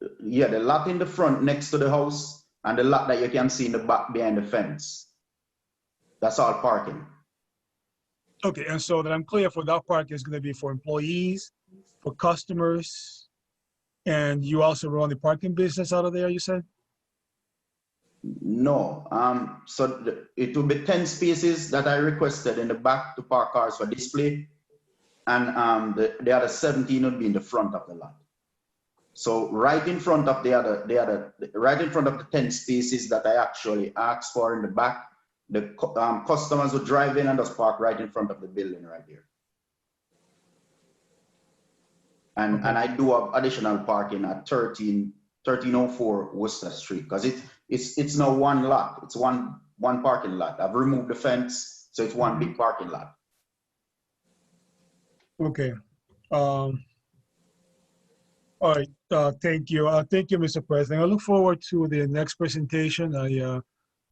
the lot in the front next to the house and the lot that you can see in the back behind the fence. That's all parking. Okay, and so that I'm clear, for that park is going to be for employees, for customers, and you also run the parking business out of there, you said? No, it will be 10 spaces that I requested in the back to park cars for display, and the other 17 would be in the front of the lot. So right in front of right in front of the 10 spaces that I actually asked for in the back, the customers would drive in and just park right in front of the building right there. And I do have additional parking at 1304 Worcester Street, because it's now one lot. It's one parking lot. I've removed the fence, so it's one big parking lot. Okay. All right. Thank you. Thank you, Mr. President. I look forward to the next presentation. I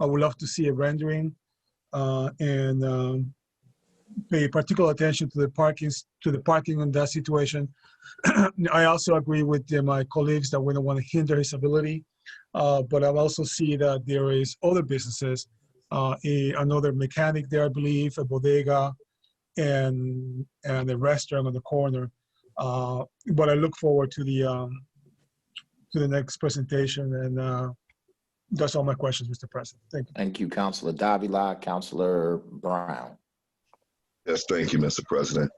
would love to see a rendering and pay particular attention to the parking in that situation. I also agree with my colleagues that we don't want to hinder his ability, but I also see that there is other businesses, another mechanic there, I believe, a bodega, and a restaurant on the corner. But I look forward to the next presentation, and that's all my questions, Mr. President. Thank you. Thank you, Councilor Davila. Councilor Brown. Yes, thank you, Mr. President.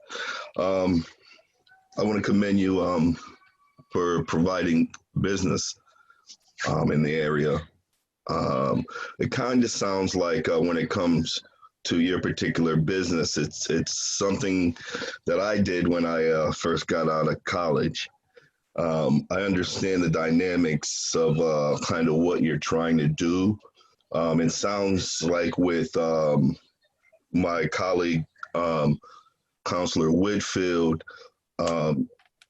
I want to commend you for providing business in the area. It kind of sounds like when it comes to your particular business, it's something that I did when I first got out of college. I understand the dynamics of kind of what you're trying to do. It sounds like with my colleague, Councilor Whitfield,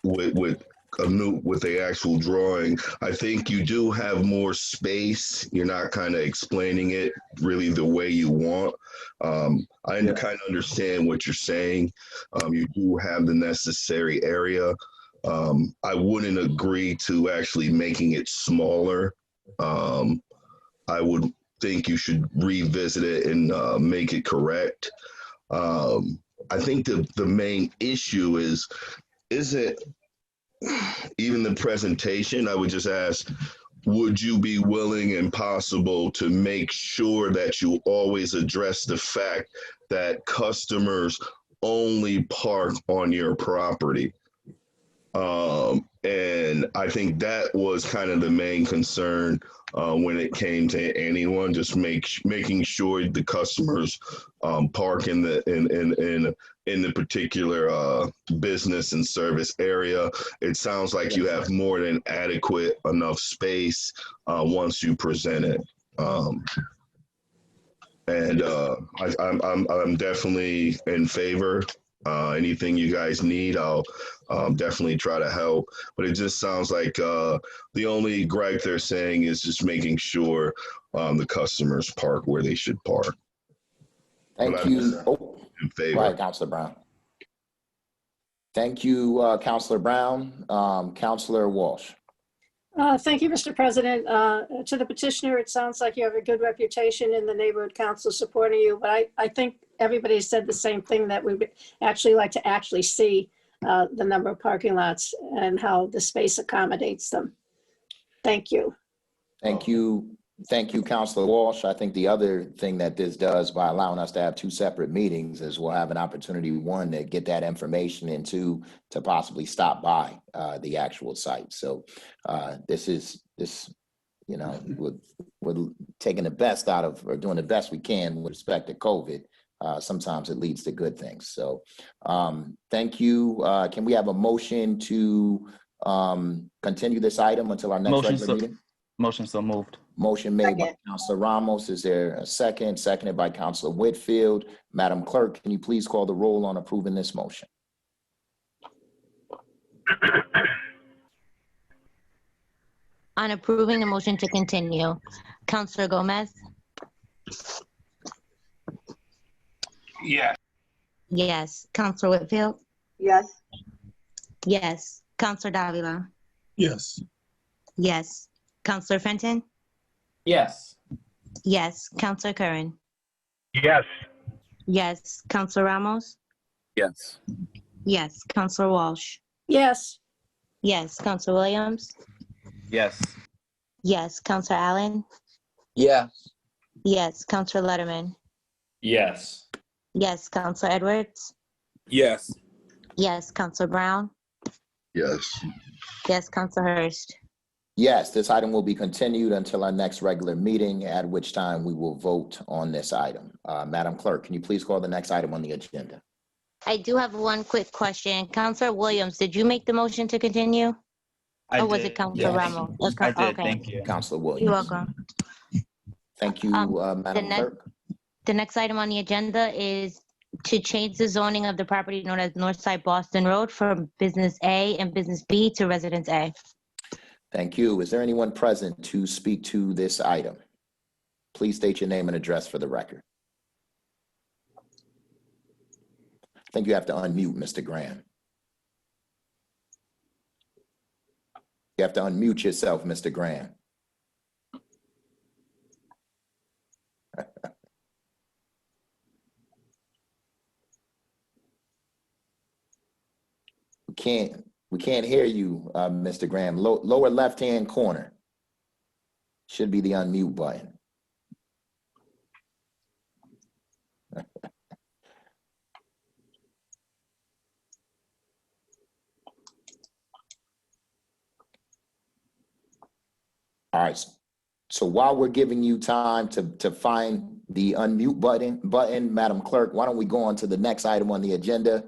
with the actual drawing, I think you do have more space. You're not kind of explaining it really the way you want. I kind of understand what you're saying. You do have the necessary area. I wouldn't agree to actually making it smaller. I would think you should revisit it and make it correct. I think the main issue isn't even the presentation. I would just ask, would you be willing and possible to make sure that you always address the fact that customers only park on your property? And I think that was kind of the main concern when it came to anyone, just making sure the customers park in the particular business and service area. It sounds like you have more than adequate enough space once you present it. I'm definitely in favor. Anything you guys need, I'll definitely try to help. But it just sounds like the only gripe they're saying is just making sure the customers park where they should park. Thank you. In favor. Go ahead, Councilor Brown. Thank you, Councilor Brown. Councilor Walsh. Thank you, Mr. President. To the petitioner, it sounds like you have a good reputation in the neighborhood council supporting you, but I think everybody said the same thing, that we would actually like to actually see the number of parking lots and how the space accommodates them. Thank you. Thank you. Thank you, Councilor Walsh. I think the other thing that this does by allowing us to have two separate meetings is we'll have an opportunity, one, to get that information, and two, to possibly stop by the actual site. So we're taking the best out of, or doing the best we can with respect to COVID. Sometimes it leads to good things. So thank you. Can we have a motion to continue this item until our next regular meeting? Motion so moved. Motion made by Councilor Ramos. Is there a second? Seconded by Councilor Whitfield. Madam Clerk, can you please call the roll on approving this motion? On approving the motion to continue, Councilor Gomez? Yes. Yes. Councilor Whitfield? Yes. Yes. Councilor Davila? Yes. Yes. Councilor Fenton? Yes. Yes. Councilor Curran? Yes. Yes. Councilor Ramos? Yes. Yes. Councilor Walsh? Yes. Yes. Councilor Williams? Yes. Yes. Councilor Allen? Yes. Yes. Councilor Letterman? Yes. Yes. Councilor Edwards? Yes. Yes. Councilor Brown? Yes. Yes. Councilor Hurst? Yes, this item will be continued until our next regular meeting, at which time we will vote on this item. Madam Clerk, can you please call the next item on the agenda? I do have one quick question. Councilor Williams, did you make the motion to continue? Or was it Councilor Ramos? I did, Okay. thank you. Councilor Williams. You're welcome. Thank you, Madam Clerk. The next item on the agenda is to change the zoning of the property known as Northside Boston Road from Business A and Business B to Residence A. Thank you. Is there anyone present to speak to this item? Please state your name and address for the record. I think you have to unmute, Mr. Graham. You have to unmute yourself, Mr. Graham. We can't hear you, Mr. Graham. Lower left-hand corner should be the unmute button. All right. So while we're giving you time to find the unmute button, Madam Clerk, why don't we go on to the next item on the agenda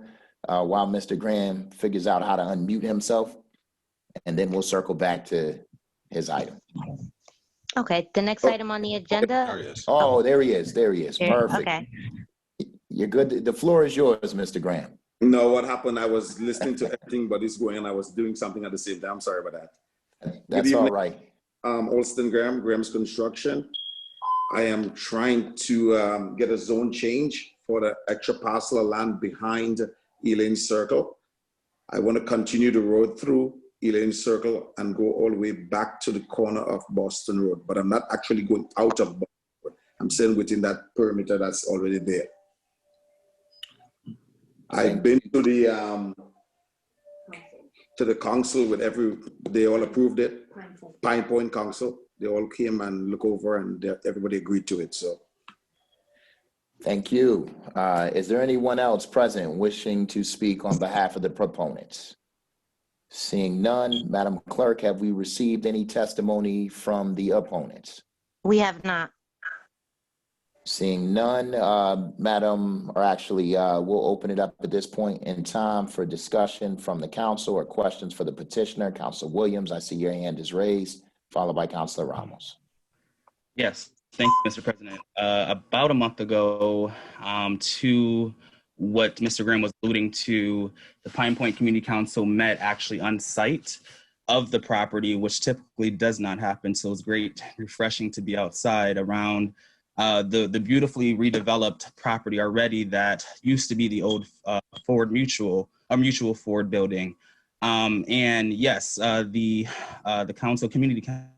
while Mr. Graham figures out how to unmute himself, and then we'll circle back to his item. Okay, the next item on the agenda. There he is. Oh, there he is. There he is. Perfect. Okay. You're good. The floor is yours, Mr. Graham. No, what happened, I was listening to everything but it's going, and I was doing something at the same time. Sorry about that. That's all right. Olston Graham, Graham's Construction. I am trying to get a zone change for the extra parcel of land behind Elaine Circle. I want to continue the road through Elaine Circle and go all the way back to the corner of Boston Road, but I'm not actually going out of Boston Road. I'm still within that perimeter that's already there. I've been to the council with they all approved it. Pine Point Council, they all came and looked over and everybody agreed to it, so. Thank you. Is there anyone else present wishing to speak on behalf of the proponents? Seeing none, Madam Clerk, have we received any testimony from the opponents? We have not. Seeing none, we'll open it up at this point in time for discussion from the council or questions for the petitioner. Councilor Williams, I see your hand is raised, followed by Councilor Ramos. Yes, thank you, Mr. President. About a month ago, to what Mr. Graham was alluding to, the Pine Point Community Council met actually on site of the property, which typically does not happen. So it's great, refreshing to be outside around the beautifully redeveloped property already that used to be the old Ford Mutual Ford building. And yes, the council, community council.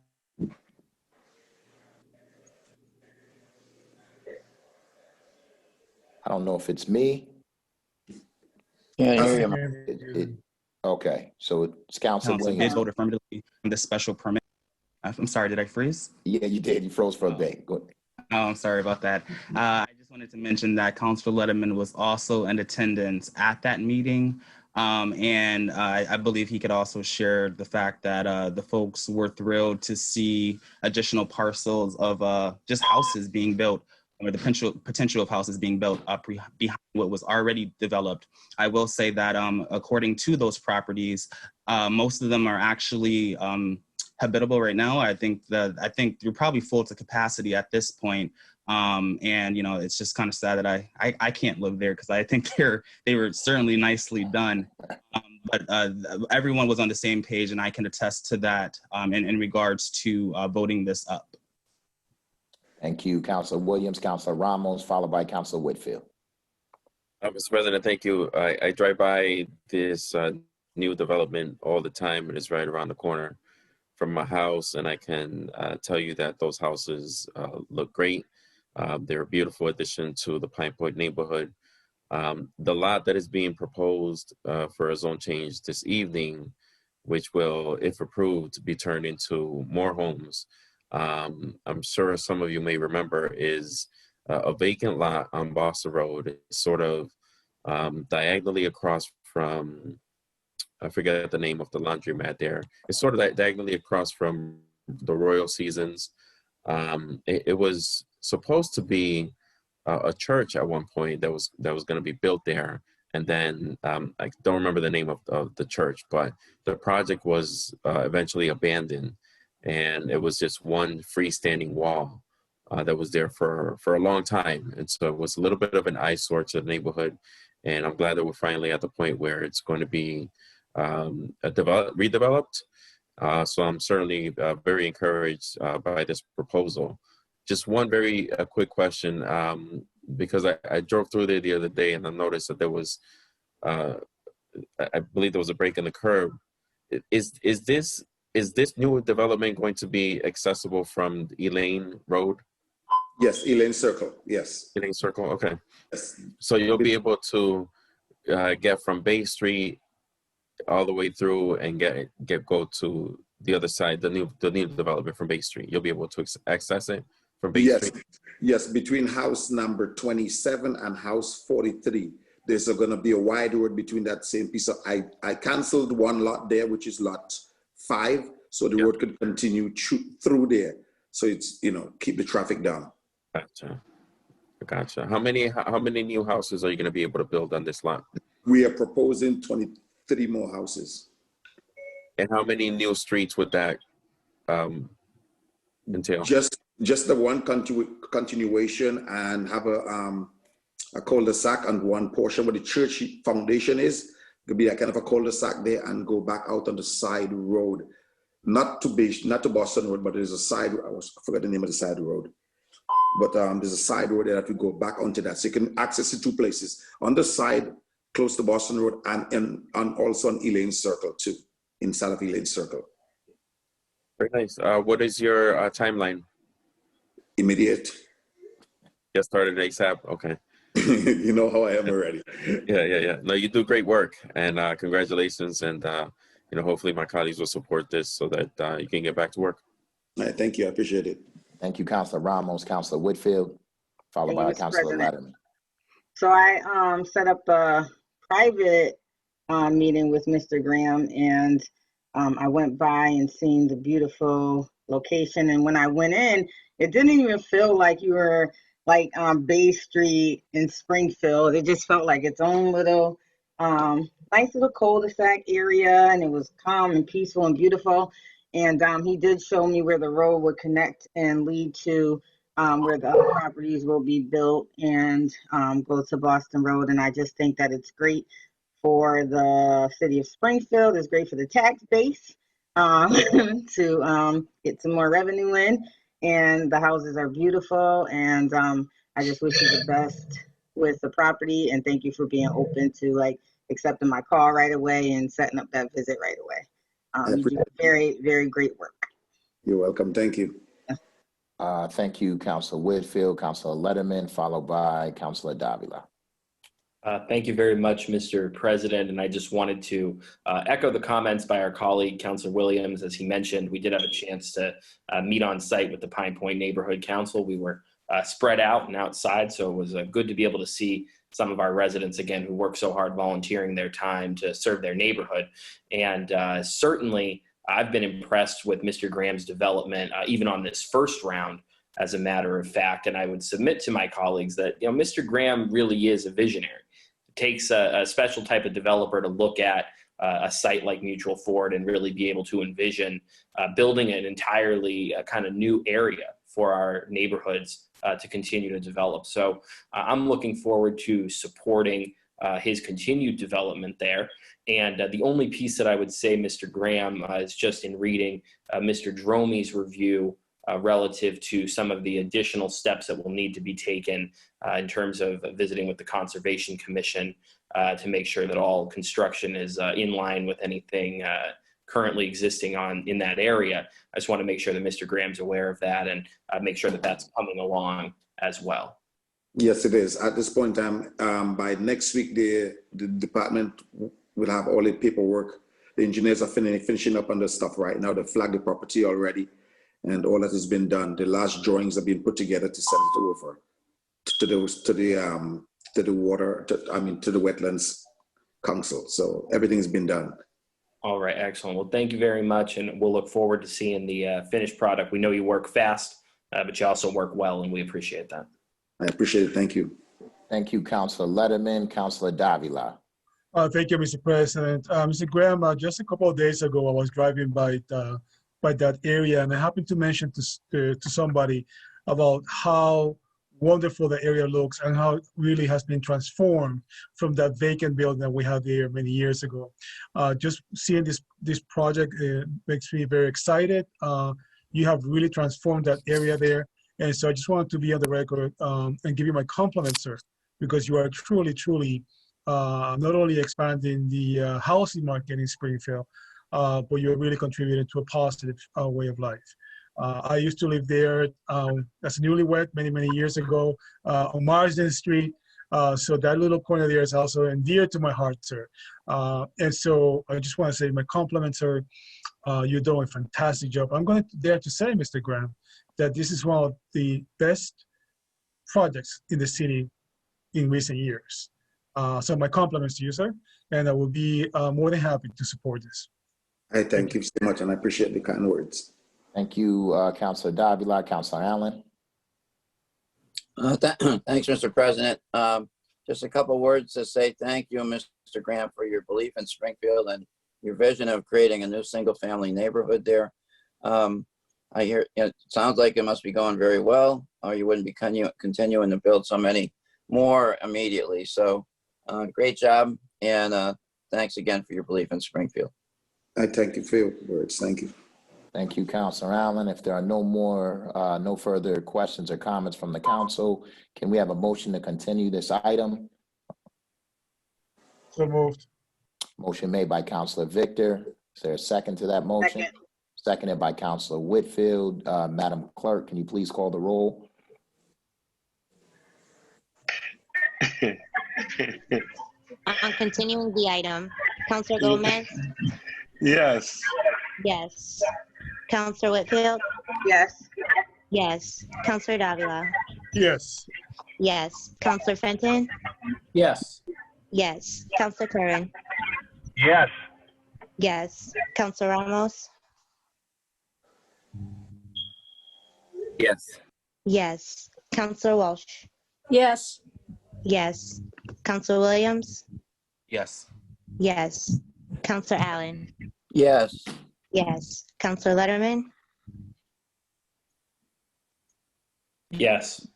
I don't know if it's me. Yeah, I hear you. Okay, so it's Councilor Williams. Voted affirmatively on the special permit. I'm sorry, did I freeze? Yeah, you did. You froze for a bit. Go ahead. Oh, I'm sorry about that. I just wanted to mention that Councilor Letterman was also in attendance at that meeting. And I believe he could also share the fact that the folks were thrilled to see additional parcels of just houses being built, or the potential of houses being built up behind what was already developed. I will say that according to those properties, most of them are actually habitable right now. I think you're probably full to capacity at this point. And you know, it's just kind of sad that I can't live there because I think they were certainly nicely done. But everyone was on the same page, and I can attest to that in regards to voting this up. Thank you, Councilor Williams. Councilor Ramos, followed by Councilor Whitfield. Mr. President, thank you. I drive by this new development all the time, and it's right around the corner from my house, and I can tell you that those houses look great. They're a beautiful addition to the Pine Point neighborhood. The lot that is being proposed for a zone change this evening, which will, if approved, be turned into more homes. I'm sure some of you may remember is a vacant lot on Boston Road. It's sort of diagonally across from, I forget the name of the laundromat there. It's sort of diagonally across from the Royal Seasons. It was supposed to be a church at one point that was going to be built there, and then I don't remember the name of the church, but the project was eventually abandoned, and it was just one freestanding wall that was there for a long time, and so it was a little bit of an eyesore to the neighborhood. And I'm glad that we're finally at the point where it's going to be redeveloped. So I'm certainly very encouraged by this proposal. Just one very quick question, because I drove through there the other day and I noticed that there was, I believe there was a break in the curb. Is this new development going to be accessible from Elaine Road? Yes, Elaine Circle, yes. Elaine Circle, okay. Yes. So you'll be able to get from Bay Street all the way through and go to the other side, the new development from Bay Street. You'll be able to access it from Bay Street? Yes, between house number 27 and house 43. There's going to be a wide road between that same piece of, I canceled one lot there, which is lot 5, so the road could continue through there. So it's, keep the traffic down. Gotcha. How many new houses are you going to be able to build on this lot? We are proposing 23 more houses. And how many new streets would that entail? Just the one continuation, and have a cul-de-sac on one portion where the church foundation is. Could be a kind of a cul-de-sac there and go back out on the side road, not to Boston Road, but there's a side. I forgot the name of the side road. but there's a side road there that we go back onto that. So you can access it two places, on the side close to Boston Road and also on Elaine Circle too, inside of Elaine Circle. Very nice. What is your timeline? Immediate. Get started ASAP. Okay. You know how I am already. Yeah. No, you do great work, and congratulations. And hopefully my colleagues will support this so that you can get back to work. All right, thank you. I appreciate it. Thank you, Councilor Ramos. Councilor Whitfield, followed Thank you, by Mr. Councilor President. Letterman. So I set up a private meeting with Mr. Graham, and I went by and seen the beautiful location. And when I went in, it didn't even feel like you were like on Bay Street in Springfield. It just felt like its own little nice little cul-de-sac area, and it was calm and peaceful and beautiful. And he did show me where the road would connect and lead to where the other properties will be built and go to Boston Road. And I just think that it's great for the city of Springfield. It's great for the tax base to get some more revenue in. And the houses are beautiful. And I just wish you the best with the property. And thank you for being open to like accepting my call right away and setting up that visit right away. You do very, very great work. You're welcome. Thank you. Thank you, Councilor Whitfield, Councilor Letterman, followed by Councilor Davila. Thank you very much, Mr. President. And I just wanted to echo the comments by our colleague, Councilor Williams. As he mentioned, we did have a chance to meet on site with the Pine Point Neighborhood Council. We were spread out and outside, so it was good to be able to see some of our residents, again, who work so hard volunteering their time to serve their neighborhood. And certainly, I've been impressed with Mr. Graham's development, even on this first round, as a matter of fact. And I would submit to my colleagues that, Mr. Graham really is a visionary. It takes a special type of developer to look at a site like Mutual Ford and really be able to envision building an entirely kind of new area for our neighborhoods to continue to develop. So I'm looking forward to supporting his continued development there. And the only piece that I would say, Mr. Graham, is just in reading Mr. Dromey's review relative to some of the additional steps that will need to be taken in terms of visiting with the Conservation Commission to make sure that all construction is in line with anything currently existing in that area. I just want to make sure that Mr. Graham's aware of that and make sure that that's coming along as well. Yes, it is. At this point in time, by next week, the department will have all the paperwork. The engineers are finishing up on the stuff right now. They flagged the property already, and all that has been done. The last drawings have been put together to send it over to the Wetlands Council. So everything's been done. All right, excellent. Well, thank you very much, and we'll look forward to seeing the finished product. We know you work fast, but you also work well, and we appreciate that. I appreciate it. Thank you. Thank you, Councilor Letterman. Councilor Davila. Thank you, Mr. President. Mr. Graham, just a couple of days ago, I was driving by that area, and I happened to mention to somebody about how wonderful the area looks and how it really has been transformed from that vacant building that we had there many years ago. Just seeing this project makes me very excited. You have really transformed that area there. And so I just wanted to be on the record and give you my compliments, sir, because you are truly not only expanding the housing market in Springfield, but you're really contributing to a positive way of life. I used to live there as a newlywed many years ago on Marsden Street. So that little corner there is also dear to my heart, sir. And so I just want to say my compliments, sir. You're doing a fantastic job. I'm going to dare to say, Mr. Graham, that this is one of the best projects in the city in recent years. So my compliments to you, sir, and I will be more than happy to support this. I thank you so much, and I appreciate the kind words. Thank you, Councilor Davila. Councilor Allen. Thanks, Mr. President. Just a couple words to say thank you, Mr. Graham, for your belief in Springfield and your vision of creating a new single-family neighborhood there. I hear it sounds like it must be going very well, or you wouldn't be continuing to build so many more immediately. So great job, and thanks again for your belief in Springfield. I thank you for your words. Thank you. Thank you, Councilor Allen. If there are no further questions or comments from the council, can we have a motion to continue this item? So moved. Motion made by Councilor Victor. Is there a second to that motion? Second. Seconded by Councilor Whitfield. Madam Clerk, can you please call the roll? On continuing the item, Councilor Gomez? Yes. Yes. Councilor Whitfield? Yes. Yes. Councilor Davila? Yes. Yes. Councilor Fenton? Yes. Yes. Councilor Curran? Yes. Yes. Councilor Ramos? Yes. Yes. Councilor Walsh? Yes. Yes. Councilor Williams? Yes. Yes. Councilor Allen? Yes. Yes. Councilor Letterman? Yes.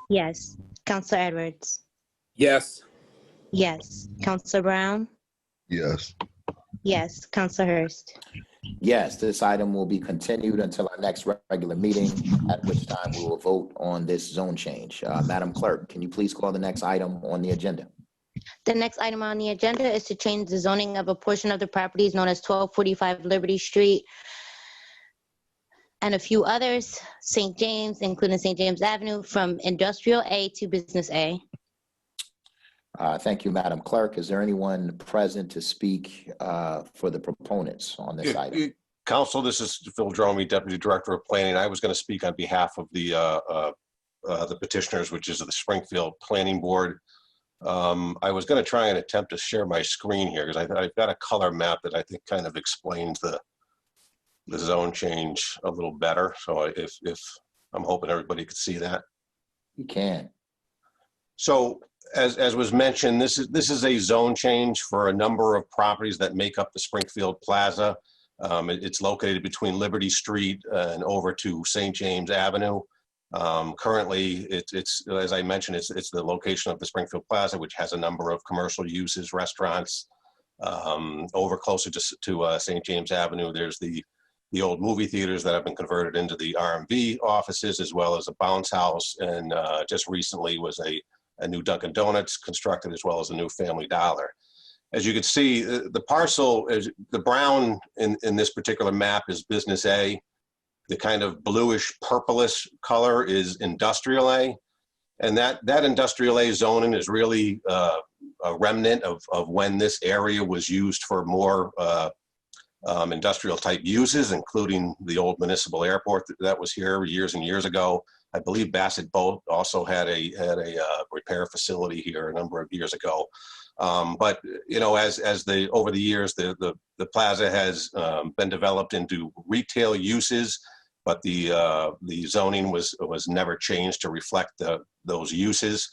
Yes. Councilor Edwards? Yes. Yes. Councilor Brown? Yes. Yes. Councilor Hurst? Yes, this item will be continued until our next regular meeting, at which time we will vote on this zone change. Madam Clerk, can you please call the next item on the agenda? The next item on the agenda is to change the zoning of a portion of the properties known as 1245 Liberty Street and a few others, St. James, including St. James Avenue, from Industrial A to Business A. Thank you, Madam Clerk. Is there anyone present to speak for the proponents on this item? Council, this is Phil Dromey, Deputy Director of Planning. I was going to speak on behalf of the petitioners, which is the Springfield Planning Board. I was going to try and attempt to share my screen here because I've got a color map that I think kind of explains the zone change a little better. So if I'm hoping everybody could see that. You can. So as was mentioned, this is a zone change for a number of properties that make up the Springfield Plaza. It's located between Liberty Street and over to St. James Avenue. Currently, it's as I mentioned, it's the location of the Springfield Plaza, which has a number of commercial uses, restaurants. Over closer to St. James Avenue, there's the old movie theaters that have been converted into the RMV offices, as well as a bounce house, and just recently was a new Dunkin' Donuts constructed, as well as a new Family Dollar. As you can see, the parcel is the brown in this particular map is Business A. The kind of bluish purplish color is Industrial A. And that Industrial A zoning is really a remnant of when this area was used for more industrial type uses, including the old municipal airport that was here years and years ago. I believe Bassett Boat also had a repair facility here a number of years ago. But you know, over the years, the plaza has been developed into retail uses, but the zoning was never changed to reflect those uses.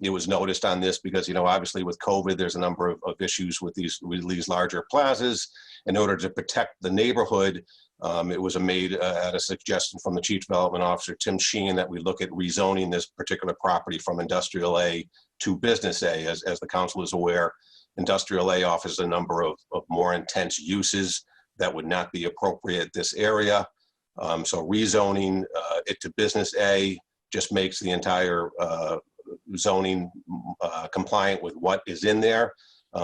It was noticed on this because, you know, obviously with COVID, there's a number of issues with these larger plazas. In order to protect the neighborhood, it was made at a suggestion from the Chief Development Officer, Tim Sheehan, that we look at rezoning this particular property from Industrial A to Business A. As the council is aware, Industrial A offers a number of more intense uses that would not be appropriate at this area. So rezoning it to Business A just makes the entire zoning compliant with what is in there.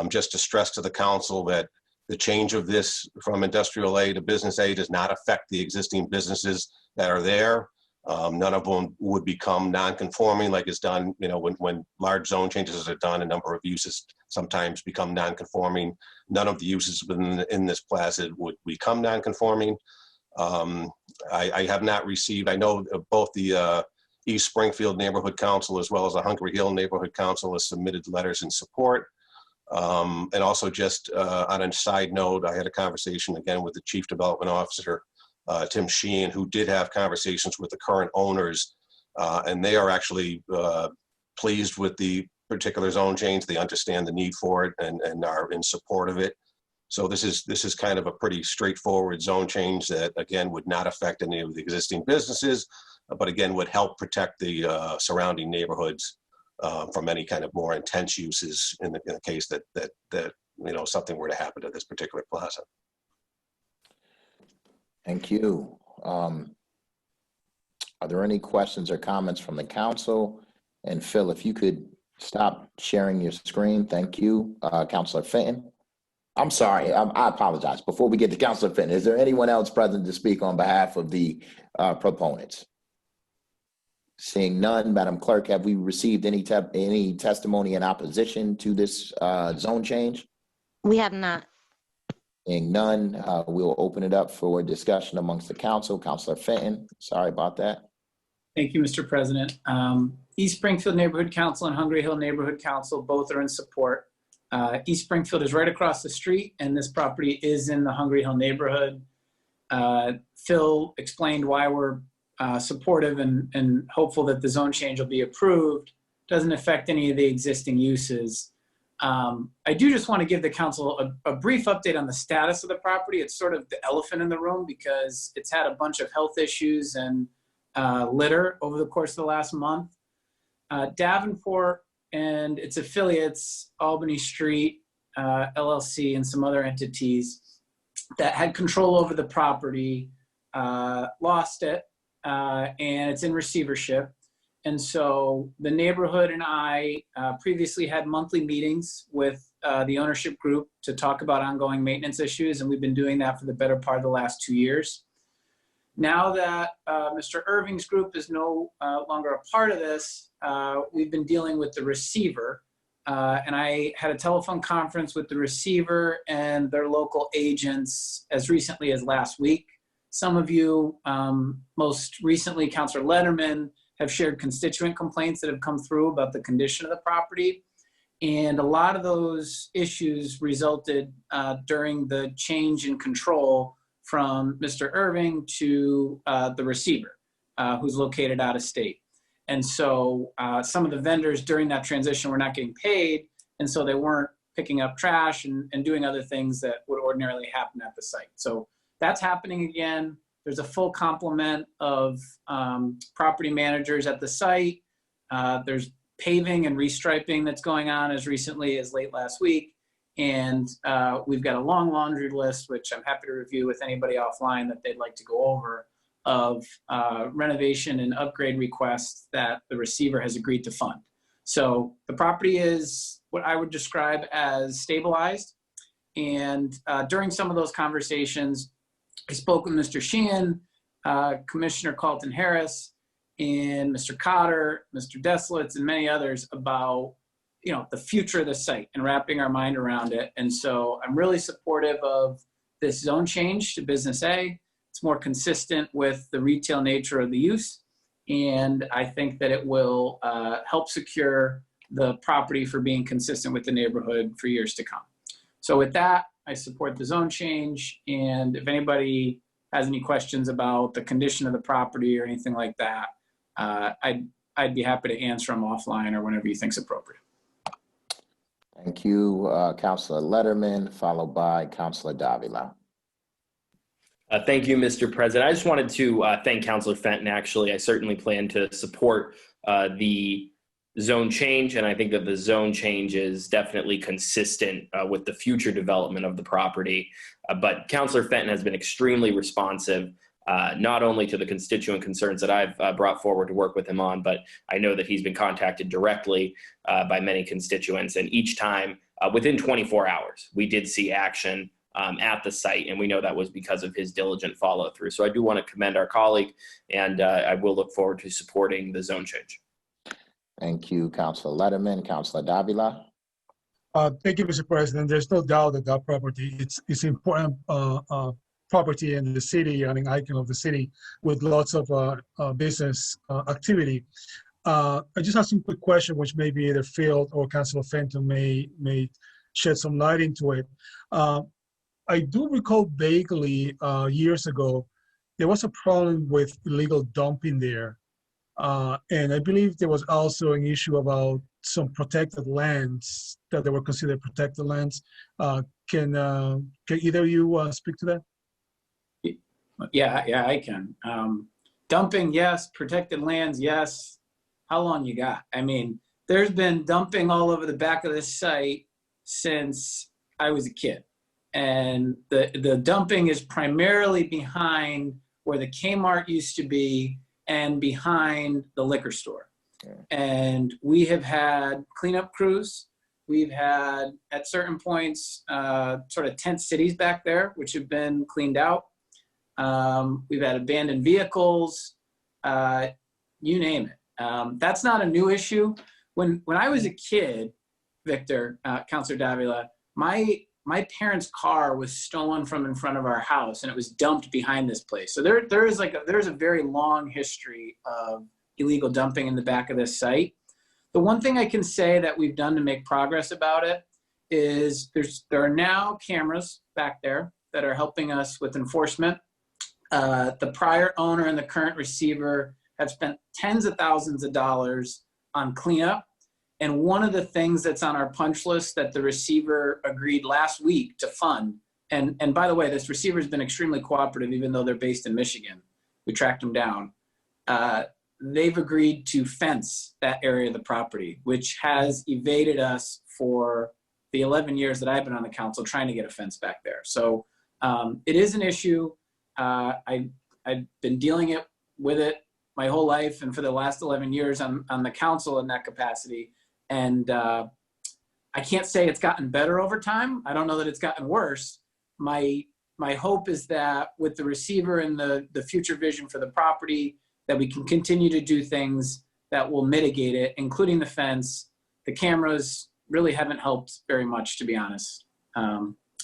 Just to stress to the council that the change of this from Industrial A to Business A does not affect the existing businesses that are there. None of them would become non-conforming like it's done, you know, when large zone changes are done, a number of uses sometimes become non-conforming. None of the uses in this plaza would become non-conforming. I have not received, I know both the East Springfield Neighborhood Council as well as the Hungry Hill Neighborhood Council has submitted letters in support. And also just on a side note, I had a conversation again with the Chief Development Officer, Tim Sheehan, who did have conversations with the current owners, and they are actually pleased with the particular zone change. They understand the need for it and are in support of it. So this is kind of a pretty straightforward zone change that, again, would not affect any of the existing businesses, but again, would help protect the surrounding neighborhoods from any kind of more intense uses in the case that you know, something were to happen to this particular plaza. Thank you. Are there any questions or comments from the council? And Phil, if you could stop sharing your screen, thank you. Councilor Fenton. I'm sorry, I apologize. Before we get to Councilor Fenton, is there anyone else present to speak on behalf of the proponents? Seeing none, Madam Clerk, have we received any testimony in opposition to this zone change? We have not. Seeing none, we'll open it up for discussion amongst the council. Councilor Fenton, sorry about that. Thank you, Mr. President. East Springfield Neighborhood Council and Hungry Hill Neighborhood Council both are in support. East Springfield is right across the street, and this property is in the Hungry Hill neighborhood. Phil explained why we're supportive and hopeful that the zone change will be approved. Doesn't affect any of the existing uses. I do just want to give the council a brief update on the status of the property. It's sort of the elephant in the room because it's had a bunch of health issues and litter over the course of the last month. Davenport and its affiliates, Albany Street, LLC, and some other entities that had control over the property, lost it, and it's in receivership. And so the neighborhood and I previously had monthly meetings with the ownership group to talk about ongoing maintenance issues, and we've been doing that for the better part of the last 2 years. Now that Mr. Irving's group is no longer a part of this, we've been dealing with the receiver. And I had a telephone conference with the receiver and their local agents as recently as last week. Some of you, most recently, Councilor Letterman, have shared constituent complaints that have come through about the condition of the property. And a lot of those issues resulted during the change in control from Mr. Irving to the receiver, who's located out of state. And so some of the vendors during that transition were not getting paid, and so they weren't picking up trash and doing other things that would ordinarily happen at the site. So that's happening again. There's a full complement of property managers at the site. There's paving and restriping that's going on as recently as late last week. And we've got a long laundry list, which I'm happy to review with anybody offline that they'd like to go over, of renovation and upgrade requests that the receiver has agreed to fund. So the property is what I would describe as stabilized. And during some of those conversations, I spoke with Mr. Sheehan, Commissioner Carlton Harris, and Mr. Cotter, Mr. Deslitz, and many others about the future of the site and wrapping our mind around it. And so I'm really supportive of this zone change to Business A. It's more consistent with the retail nature of the use. And I think that it will help secure the property for being consistent with the neighborhood for years to come. So with that, I support the zone change. And if anybody has any questions about the condition of the property or anything like that, I'd be happy to answer them offline or whenever you think's appropriate. Thank you, Councilor Letterman, followed by Councilor Davila. Thank you, Mr. President. I just wanted to thank Councilor Fenton, actually. I certainly plan to support the zone change, and I think that the zone change is definitely consistent with the future development of the property. But Councilor Fenton has been extremely responsive, not only to the constituent concerns that I've brought forward to work with him on, but I know that he's been contacted directly by many constituents, and each time, within 24 hours, we did see action at the site, and we know that was because of his diligent follow through. So I do want to commend our colleague, and I will look forward to supporting the zone change. Thank you, Councilor Letterman. Councilor Davila. Thank you, Mr. President. There's no doubt that that property, it's important property in the city and an icon of the city with lots of business activity. I just have some quick question, which maybe either Phil or Councilor Fenton may shed some light into it. I do recall vaguely years ago, there was a problem with illegal dumping there. And I believe there was also an issue about some protected lands that they were considered protected lands. Can either of you speak to that? Yeah, I can. Dumping, yes. Protected lands, yes. How long you got? I mean, there's been dumping all over the back of this site since I was a kid. And the dumping is primarily behind where the Kmart used to be and behind the liquor store. And we have had cleanup crews. We've had, at certain points, sort of tent cities back there, which have been cleaned out. We've had abandoned vehicles, you name it. That's not a new issue. When I was a kid, Victor, Councilor Davila, my parents' car was stolen from in front of our house, and it was dumped behind this place. So there's a very long history of illegal dumping in the back of this site. The one thing I can say that we've done to make progress about it is there are now cameras back there that are helping us with enforcement. The prior owner and the current receiver have spent tens of thousands of dollars on cleanup. And one of the things that's on our punch list that the receiver agreed last week to fund, and by the way, this receiver has been extremely cooperative, even though they're based in Michigan. We tracked them down. They've agreed to fence that area of the property, which has evaded us for the 11 years that I've been on the council trying to get a fence back there. So it is an issue. I've been dealing with it my whole life, and for the last 11 years on the council in that capacity. And I can't say it's gotten better over time. I don't know that it's gotten worse. My hope is that with the receiver and the future vision for the property, that we can continue to do things that will mitigate it, including the fence. The cameras really haven't helped very much, to be honest.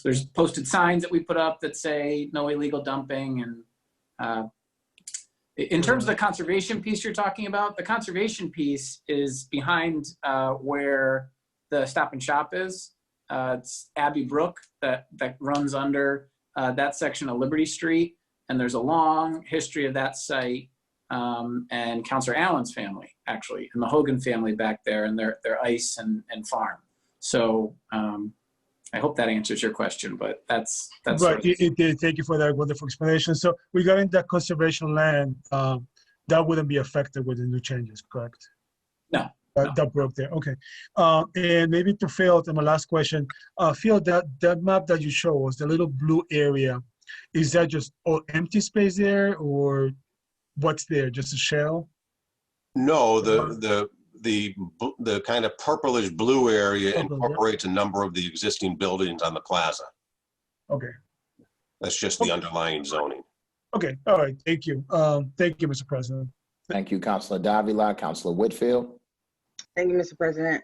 There's posted signs that we put up that say no illegal dumping. And in terms of the conservation piece you're talking about, the conservation piece is behind where the Stop and Shop is. It's Abbey Brook that runs under that section of Liberty Street. And there's a long history of that site. And Councilor Allen's family, actually, and the Hogan family back there, and their ice and farm. So I hope that answers your question, but that's right. It did. Thank you for that wonderful explanation. So regarding that conservation land, that wouldn't be affected with the new changes, correct? No. That broke there. Okay. And maybe to Phil, and my last question, Phil, that map that you show us, the little blue area, is that just all empty space there, or what's there? Just a shell? No, the kind of purplish blue area incorporates a number of the existing buildings on the plaza. Okay. That's just the underlying zoning. Okay. All right. Thank you. Thank you, Mr. President. Thank you, Councilor Davila. Councilor Whitfield. Thank you, Mr. President.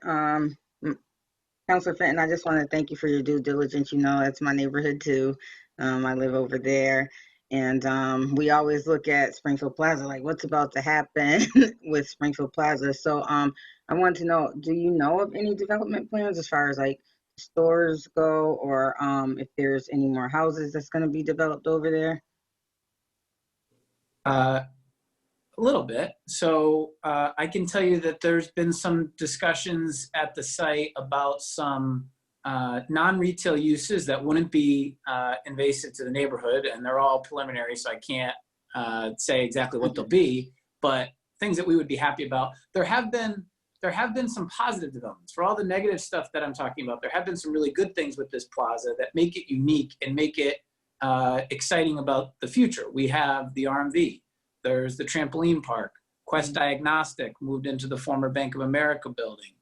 Councilor Fenton, I just want to thank you for your due diligence. You know, it's my neighborhood too. I live over there. And we always look at Springfield Plaza, like what's about to happen with Springfield Plaza. So I want to know, do you know of any development plans as far as like stores go, or if there's any more houses that's going to be developed over there? A little bit. So I can tell you that there's been some discussions at the site about some non-retail uses that wouldn't be invasive to the neighborhood, and they're all preliminary, so I can't say exactly what they'll be, but things that we would be happy about. There have been some positive developments. For all the negative stuff that I'm talking about, there have been some really good things with this plaza that make it unique and make it exciting about the future. We have the RMV, there's the trampoline park, Quest Diagnostic moved into the former Bank of America building.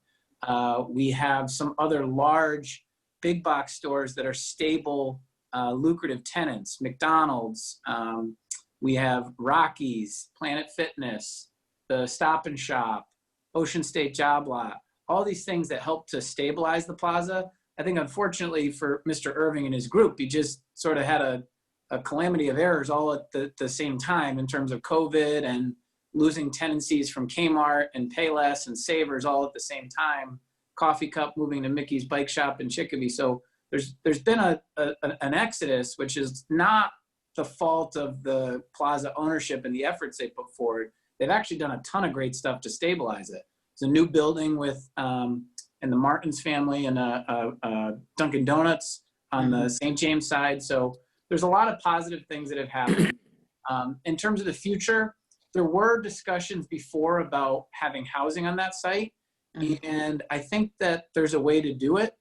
We have some other large big box stores that are stable, lucrative tenants, McDonald's. We have Rockies, Planet Fitness, the Stop and Shop, Ocean State Job Lot, all these things that help to stabilize the plaza. I think unfortunately for Mr. Irving and his group, he just sort of had a calamity of errors all at the same time in terms of COVID and losing tenancies from Kmart and Payless and Savers all at the same time, Coffee Cup moving to Mickey's Bike Shop in Chicopee. So there's been an exodus, which is not the fault of the plaza ownership and the efforts they put forward. They've actually done a ton of great stuff to stabilize it. It's a new building with, and the Martins family and Dunkin' Donuts on the St. James side. So there's a lot of positive things that have happened. In terms of the future, there were discussions before about having housing on that site. And I think that there's a way to do it,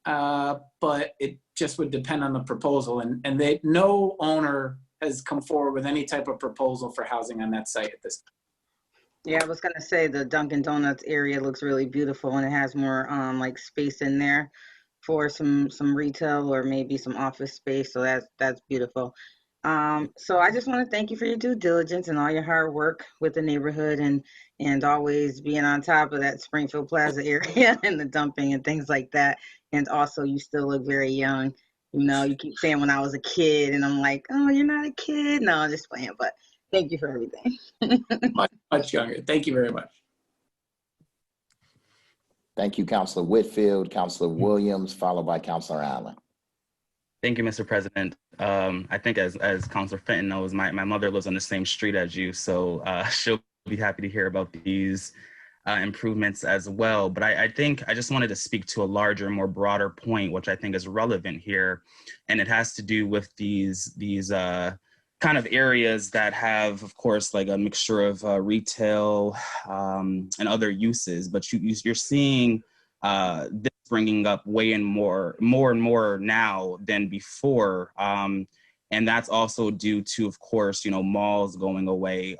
but it just would depend on the proposal. And no owner has come forward with any type of proposal for housing on that site at this time. Yeah, I was gonna say the Dunkin' Donuts area looks really beautiful and it has more like space in there for some retail or maybe some office space. So that's beautiful. So I just want to thank you for your due diligence and all your hard work with the neighborhood and always being on top of that Springfield Plaza area and the dumping and things like that. And also, you still look very young. You know, you keep saying when I was a kid, and I'm like, oh, you're not a kid. No, I'm just playing. But thank you for everything. Much younger. Thank you very much. Thank you, Councilor Whitfield, Councilor Williams, followed by Councilor Allen. Thank you, Mr. President. I think as Councilor Fenton knows, my mother lives on the same street as you, so she'll be happy to hear about these improvements as well. But I think I just wanted to speak to a larger, more broader point, which I think is relevant here. And it has to do with these kind of areas that have, of course, like a mixture of retail and other uses. But you're seeing this bringing up way and more and more now than before. And that's also due to, of course, malls going away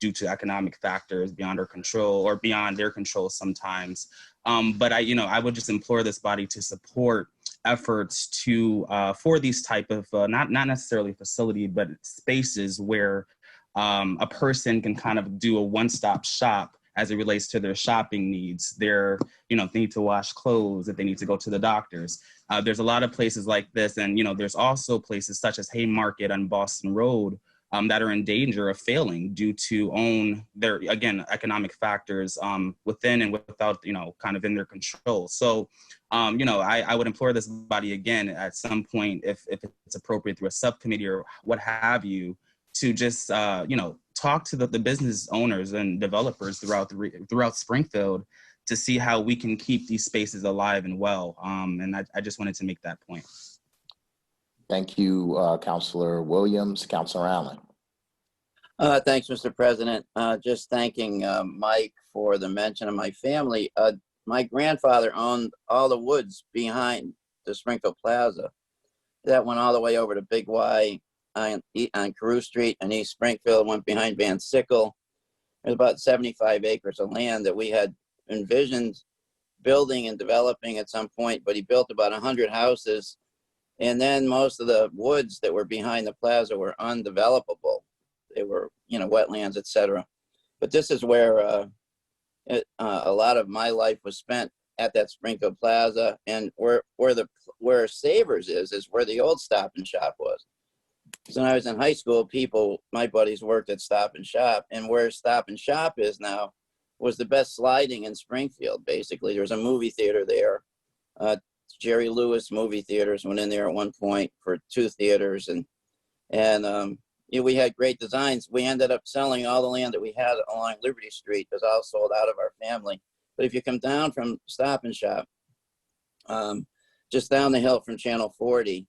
due to economic factors beyond our control or beyond their control sometimes. But I would just implore this body to support efforts to for these type of not necessarily facility, but spaces where a person can kind of do a one-stop shop as it relates to their shopping needs. They need to wash clothes, if they need to go to the doctors. There's a lot of places like this. And, there's also places such as Haymarket on Boston Road that are in danger of failing due to their, again, economic factors within and without, kind of in their control. So, I would implore this body again at some point, if it's appropriate through a subcommittee or what have you, to just, talk to the business owners and developers throughout Springfield to see how we can keep these spaces alive and well. And I just wanted to make that point. Thank you, Councilor Williams. Councilor Allen. Thanks, Mr. President. Just thanking Mike for the mention of my family. My grandfather owned all the woods behind the Springfield Plaza. That went all the way over to Big Y on Carew Street and East Springfield, went behind Van Sickle. There's about 75 acres of land that we had envisioned building and developing at some point, but he built about 100 houses. And then most of the woods that were behind the plaza were undevelopable. They were, wetlands, etc. But this is where a lot of my life was spent, at that Springfield Plaza, and where Savers is where the old Stop and Shop was. So when I was in high school, my buddies worked at Stop and Shop, and where Stop and Shop is now was the best sliding in Springfield. Basically, there was a movie theater there. Jerry Lewis movie theaters went in there at one point for 2 theaters, and we had great designs. We ended up selling all the land that we had along Liberty Street. It was all sold out of our family. But if you come down from Stop and Shop, just down the hill from Channel 40,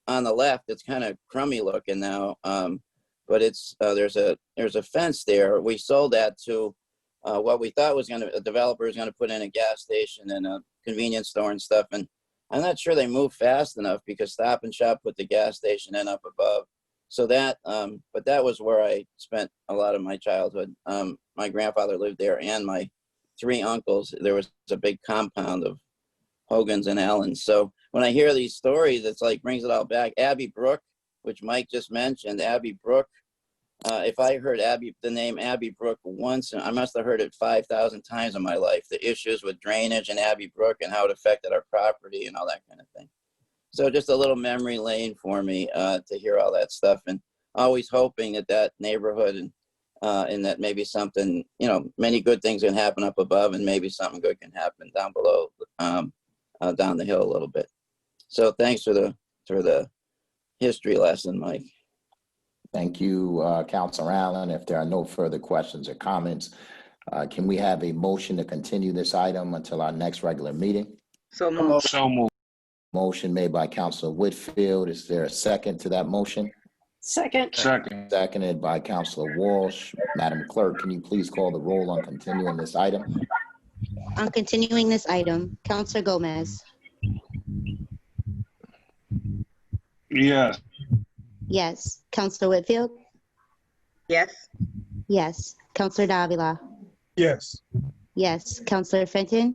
on the left, it's kind of crummy looking now, but it's there's a fence there. We sold that to what we thought was a developer was going to put in a gas station and a convenience store and stuff. And I'm not sure they moved fast enough because Stop and Shop put the gas station in up above. So that, but that was where I spent a lot of my childhood. My grandfather lived there, and my 3 uncles. There was a big compound of Hogan's and Allen's. So when I hear these stories, it's like brings it all back. Abbey Brook, which Mike just mentioned, Abbey Brook. If I heard the name Abbey Brook once, I must have heard it 5,000 times in my life. The issues with drainage in Abbey Brook and how it affected our property and all that kind of thing. So just a little memory lane for me to hear all that stuff, and always hoping that neighborhood and that maybe something, many good things can happen up above, and maybe something good can happen down below, down the hill a little bit. So thanks for the history lesson, Mike. Thank you, Councilor Allen. If there are no further questions or comments, can we have a motion to continue this item until our next regular meeting? So moved. So moved. Motion made by Councilor Whitfield. Is there a second to that motion? Second. Second. Seconded by Councilor Walsh. Madam Clerk, can you please call the roll on continuing this item? On continuing this item, Councilor Gomez, Yes. Yes. Counselor Whitfield? Yes. Yes. Counselor Davila? Yes. Yes. Counselor Fenton?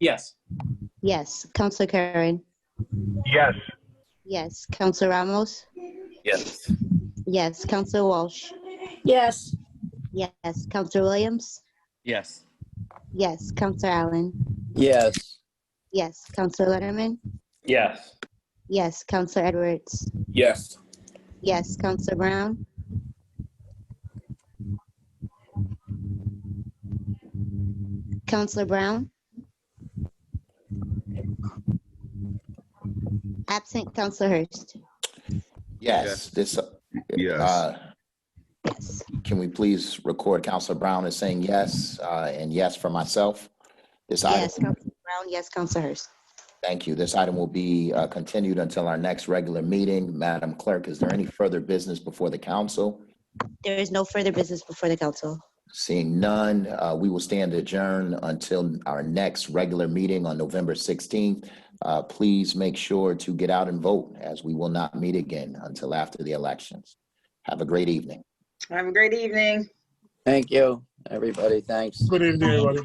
Yes. Yes. Counselor Curran? Yes. Yes. Counselor Ramos? Yes. Yes. Counselor Walsh? Yes. Yes. Counselor Williams? Yes. Yes. Counselor Allen? Yes. Yes. Counselor Letterman? Yes. Yes. Counselor Edwards? Yes. Yes. Counselor Brown? Counselor Brown? Absent. Counselor Hurst? Yes, this, Yes. Yes. can we please record Counselor Brown as saying yes, and yes for myself? This item, Yes. Counselor Brown? Yes. Counselor Hurst? thank you. This item will be continued until our next regular meeting. Madam Clerk, is there any further business before the council? There is no further business before the council. Seeing none, we will stand adjourned until our next regular meeting on November 16th. Please make sure to get out and vote, as we will not meet again until after the elections. Have a great evening. Have a great evening. Thank you, everybody. Thanks. Good evening, everybody.